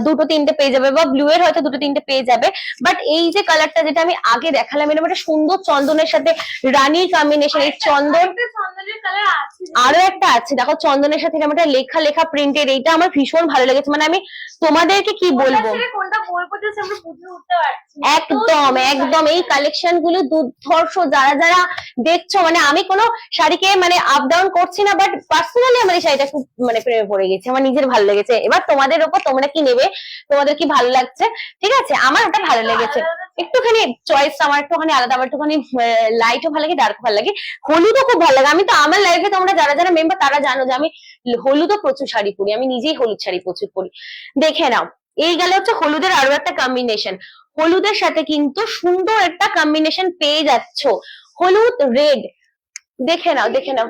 দুটো তিনটে পেয়ে যাবে, বা ব্লু এর হয়তো দুটো তিনটে পেয়ে যাবে, বাট এই যে কালারটা যেটা আমি আগে দেখালাম এরকম একটা সুন্দর চন্দনের সাথে রানীর কম্বিনেশন, এই চন্দন চন্দনের কালার আছে, আরো একটা আছে দেখো চন্দনের সাথে এরকম একটা লেখা লেখা প্রিন্টেড, এইটা আমার ভীষণ ভালো লেগেছে। মানে আমি তোমাদেরকে কি বলবো, কোনটা বলবো জাস্ট আমরা বুঝে উঠতে পারছি না। একদম একদম এই কালেকশন গুলো দুর্ধর্ষ। যারা যারা দেখছো, মানে আমি কোনো শাড়িকে মানে আপ ডাউন করছি না, বাট পার্সোনালি আমার এই শাড়িটা খুব মানে প্রেমে পড়ে গেছে, আমার নিজের ভালো লেগেছে। এবার তোমাদের ওপর তোমরা কি নেবে, তোমাদের কি ভালো লাগছে, ঠিক আছে। আমার ওটা ভালো লেগেছে, একটুখানি চয়েস আমার একটুখানি আলাদা, আমার একটুখানি লাইটও ভালো লাগে, ডার্ক ভালো লাগে, হলুদও খুব ভালো লাগে। আমি তো আমার লাইফে তোমরা যারা যারা মেম্বার তারা জানো যে আমি হলুদও প্রচুর শাড়ি পরি, আমি নিজেই হলুদ শাড়ি প্রচুর পরি। দেখে নাও, এই গেল হচ্ছে হলুদের আরো একটা কম্বিনেশন, হলুদের সাথে কিন্তু সুন্দর একটা কম্বিনেশন পেয়ে যাচ্ছ, হলুদ রেড। দেখে নাও দেখে নাও,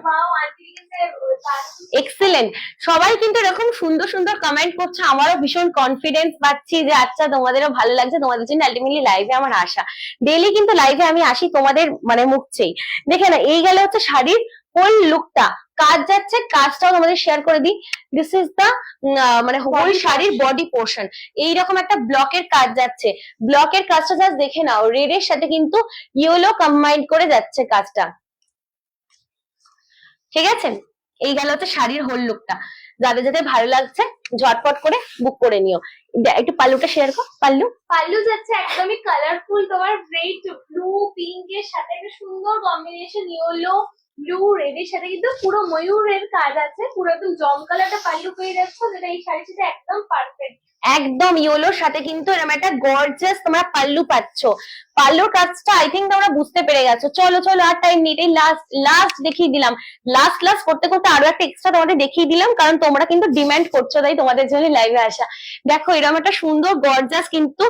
এক্সেলেন্ট। সবাই কিন্তু এরকম সুন্দর সুন্দর কমেন্ট করছে, আমারও ভীষণ কনফিডেন্স পাচ্ছি যে আচ্ছা তোমাদেরও ভালো লাগছে, তোমাদের জন্য আলটিমেটলি লাইভে আমার আসা। ডেইলি কিন্তু লাইভে আমি আসি তোমাদের মানে মুখ চেয়ে। দেখে না, এই গেলে হচ্ছে শাড়ির হোল লুকটা, কাজ যাচ্ছে, কাজটাও তোমাদের শেয়ার করে দিই। দিস ইজ দা মানে হোল শাড়ির বডি পোর্শন, এইরকম একটা ব্লকের কাজ যাচ্ছে, ব্লকের কাজটা জাস্ট দেখে নাও, রেড এর সাথে কিন্তু ইয়েলো কম্বাইন করে যাচ্ছে কাজটা, ঠিক আছে। এই গেল হচ্ছে শাড়ির হোল লুকটা, যাদের যাদের ভালো লাগছে ঝটপট করে বুক করে নিও। একটু পাল্লুটা শেয়ার কর, পাল্লু যাচ্ছে একদমই কালারফুল, তোমার রেড ব্লু পিঙ্ক এর সাথে একটা সুন্দর কম্বিনেশন, ইয়েলো ব্লু রেড এর সাথে কিন্তু পুরো ময়ূরের কাজ আছে, পুরো একদম জমকালো একটা পাল্লু পেয়ে যাচ্ছ, যেটা এই শাড়ির সাথে একদম পারফেক্ট। একদম ইয়েলোর সাথে কিন্তু এরকম একটা গর্জিয়াস তোমরা পাল্লু পাচ্ছ। পাল্লুর কাজটা আই থিঙ্ক তোমরা বুঝতে পেরে গেছো। চলো চলো আর টাইম নেই, এই লাস্ট দেখিয়ে দিলাম, লাস্ট করতে করতে আরো একটা এক্সট্রা তোমাদের দেখিয়ে দিলাম, কারণ তোমরা কিন্তু ডিমান্ড করছো, তাই তোমাদের জন্য লাইভে আসা। দেখো এরকম একটা সুন্দর গর্জিয়াস কিন্তু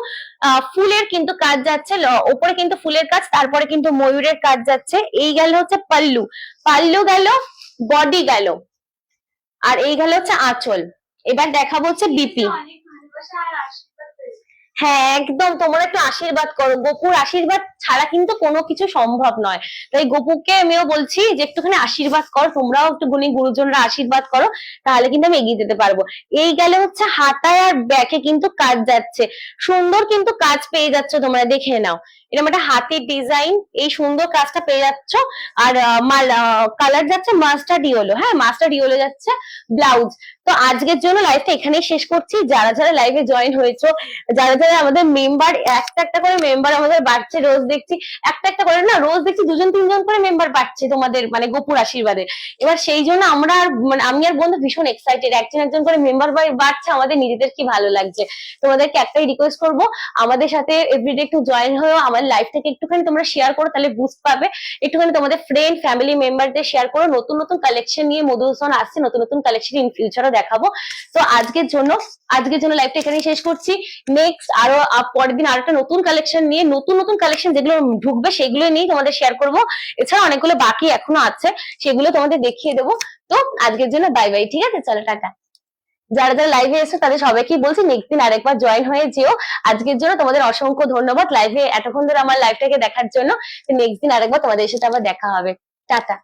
ফুলের কিন্তু কাজ যাচ্ছে, ওপরে কিন্তু ফুলের কাজ, তারপরে কিন্তু ময়ূরের কাজ যাচ্ছে। এই গেল হচ্ছে পাল্লু, পাল্লু গেল, বডি গেল, আর এই গেল হচ্ছে আঁচল। এবার দেখাবো হচ্ছে বিপি। অনেক ভালোবাসা আর আশীর্বাদ পেয়েছি। হ্যাঁ একদম, তোমরা একটু আশীর্বাদ করো, গোপুর আশীর্বাদ ছাড়া কিন্তু কোনো কিছু সম্ভব নয়। তাই গোপুকে আমিও বলছি যে একটুখানি আশীর্বাদ কর, তোমরাও একটু গুরুজনরা আশীর্বাদ করো, তাহলে কিন্তু আমি এগিয়ে যেতে পারবো। এই গেলে হচ্ছে হাতায় আর ব্যাকে কিন্তু কাজ যাচ্ছে, সুন্দর কিন্তু কাজ পেয়ে যাচ্ছ তোমরা, দেখে নাও এরকম একটা হাতির ডিজাইন, এই সুন্দর কাজটা পেয়ে যাচ্ছ। আর কালার যাচ্ছে মাস্টার্ড ইয়েলো, হ্যাঁ মাস্টার্ড ইয়েলো যাচ্ছে ব্লাউজ। তো আজকের জন্য লাইভটা এখানেই শেষ করছি। যারা যারা লাইভে জয়েন হয়েছো, যারা যারা আমাদের মেম্বার, একটা একটা করে মেম্বার আমাদের বাড়ছে, রোজ দেখছি একটা একটা করে, না রোজ দেখছি 2-3 জন করে মেম্বার বাড়ছে তোমাদের মানে গোপুর আশীর্বাদে। এবার সেই জন্য আমরা আর মানে আমি আর বন্ধু ভীষণ এক্সাইটেড, একজন একজন করে মেম্বার বাড়ছে, আমাদের নিজেদের কি ভালো লাগছে। তোমাদেরকে একটাই রিকোয়েস্ট করবো, আমাদের সাথে এভরিডে একটু জয়েন হয়েও আমার লাইভটাকে একটুখানি তোমরা শেয়ার করো, তাহলে বুঝতে পাবে। একটুখানি তোমাদের ফ্রেন্ড ফ্যামিলি মেম্বারদের শেয়ার করো। নতুন নতুন কালেকশন নিয়ে মধুসূদন আসছে, নতুন নতুন কালেকশন ইন ফিউচারও দেখাবো। তো আজকের জন্য লাইভটা এখানেই শেষ করছি। নেক্সট আরো পরের দিন আরো একটা নতুন কালেকশন নিয়ে, নতুন নতুন কালেকশন যেগুলো ঢুকবে সেগুলো নিয়ে তোমাদের শেয়ার করবো। এছাড়া অনেকগুলো বাকি এখনো আছে, সেগুলো তোমাদের দেখিয়ে দেবো। তো আজকের জন্য বাই বাই, ঠিক আছে, চলো টাটা। যারা যারা লাইভে এসে তাদের সবাইকে বলছি নেক্সট দিন আরেকবার জয়েন হয়ে যেও। আজকের জন্য তোমাদের অসংখ্য ধন্যবাদ লাইভে এতক্ষণ ধরে আমার লাইভটাকে দেখার জন্য। নেক্সট দিন আরেকবার তোমাদের সাথে আবার দেখা হবে। টাটা।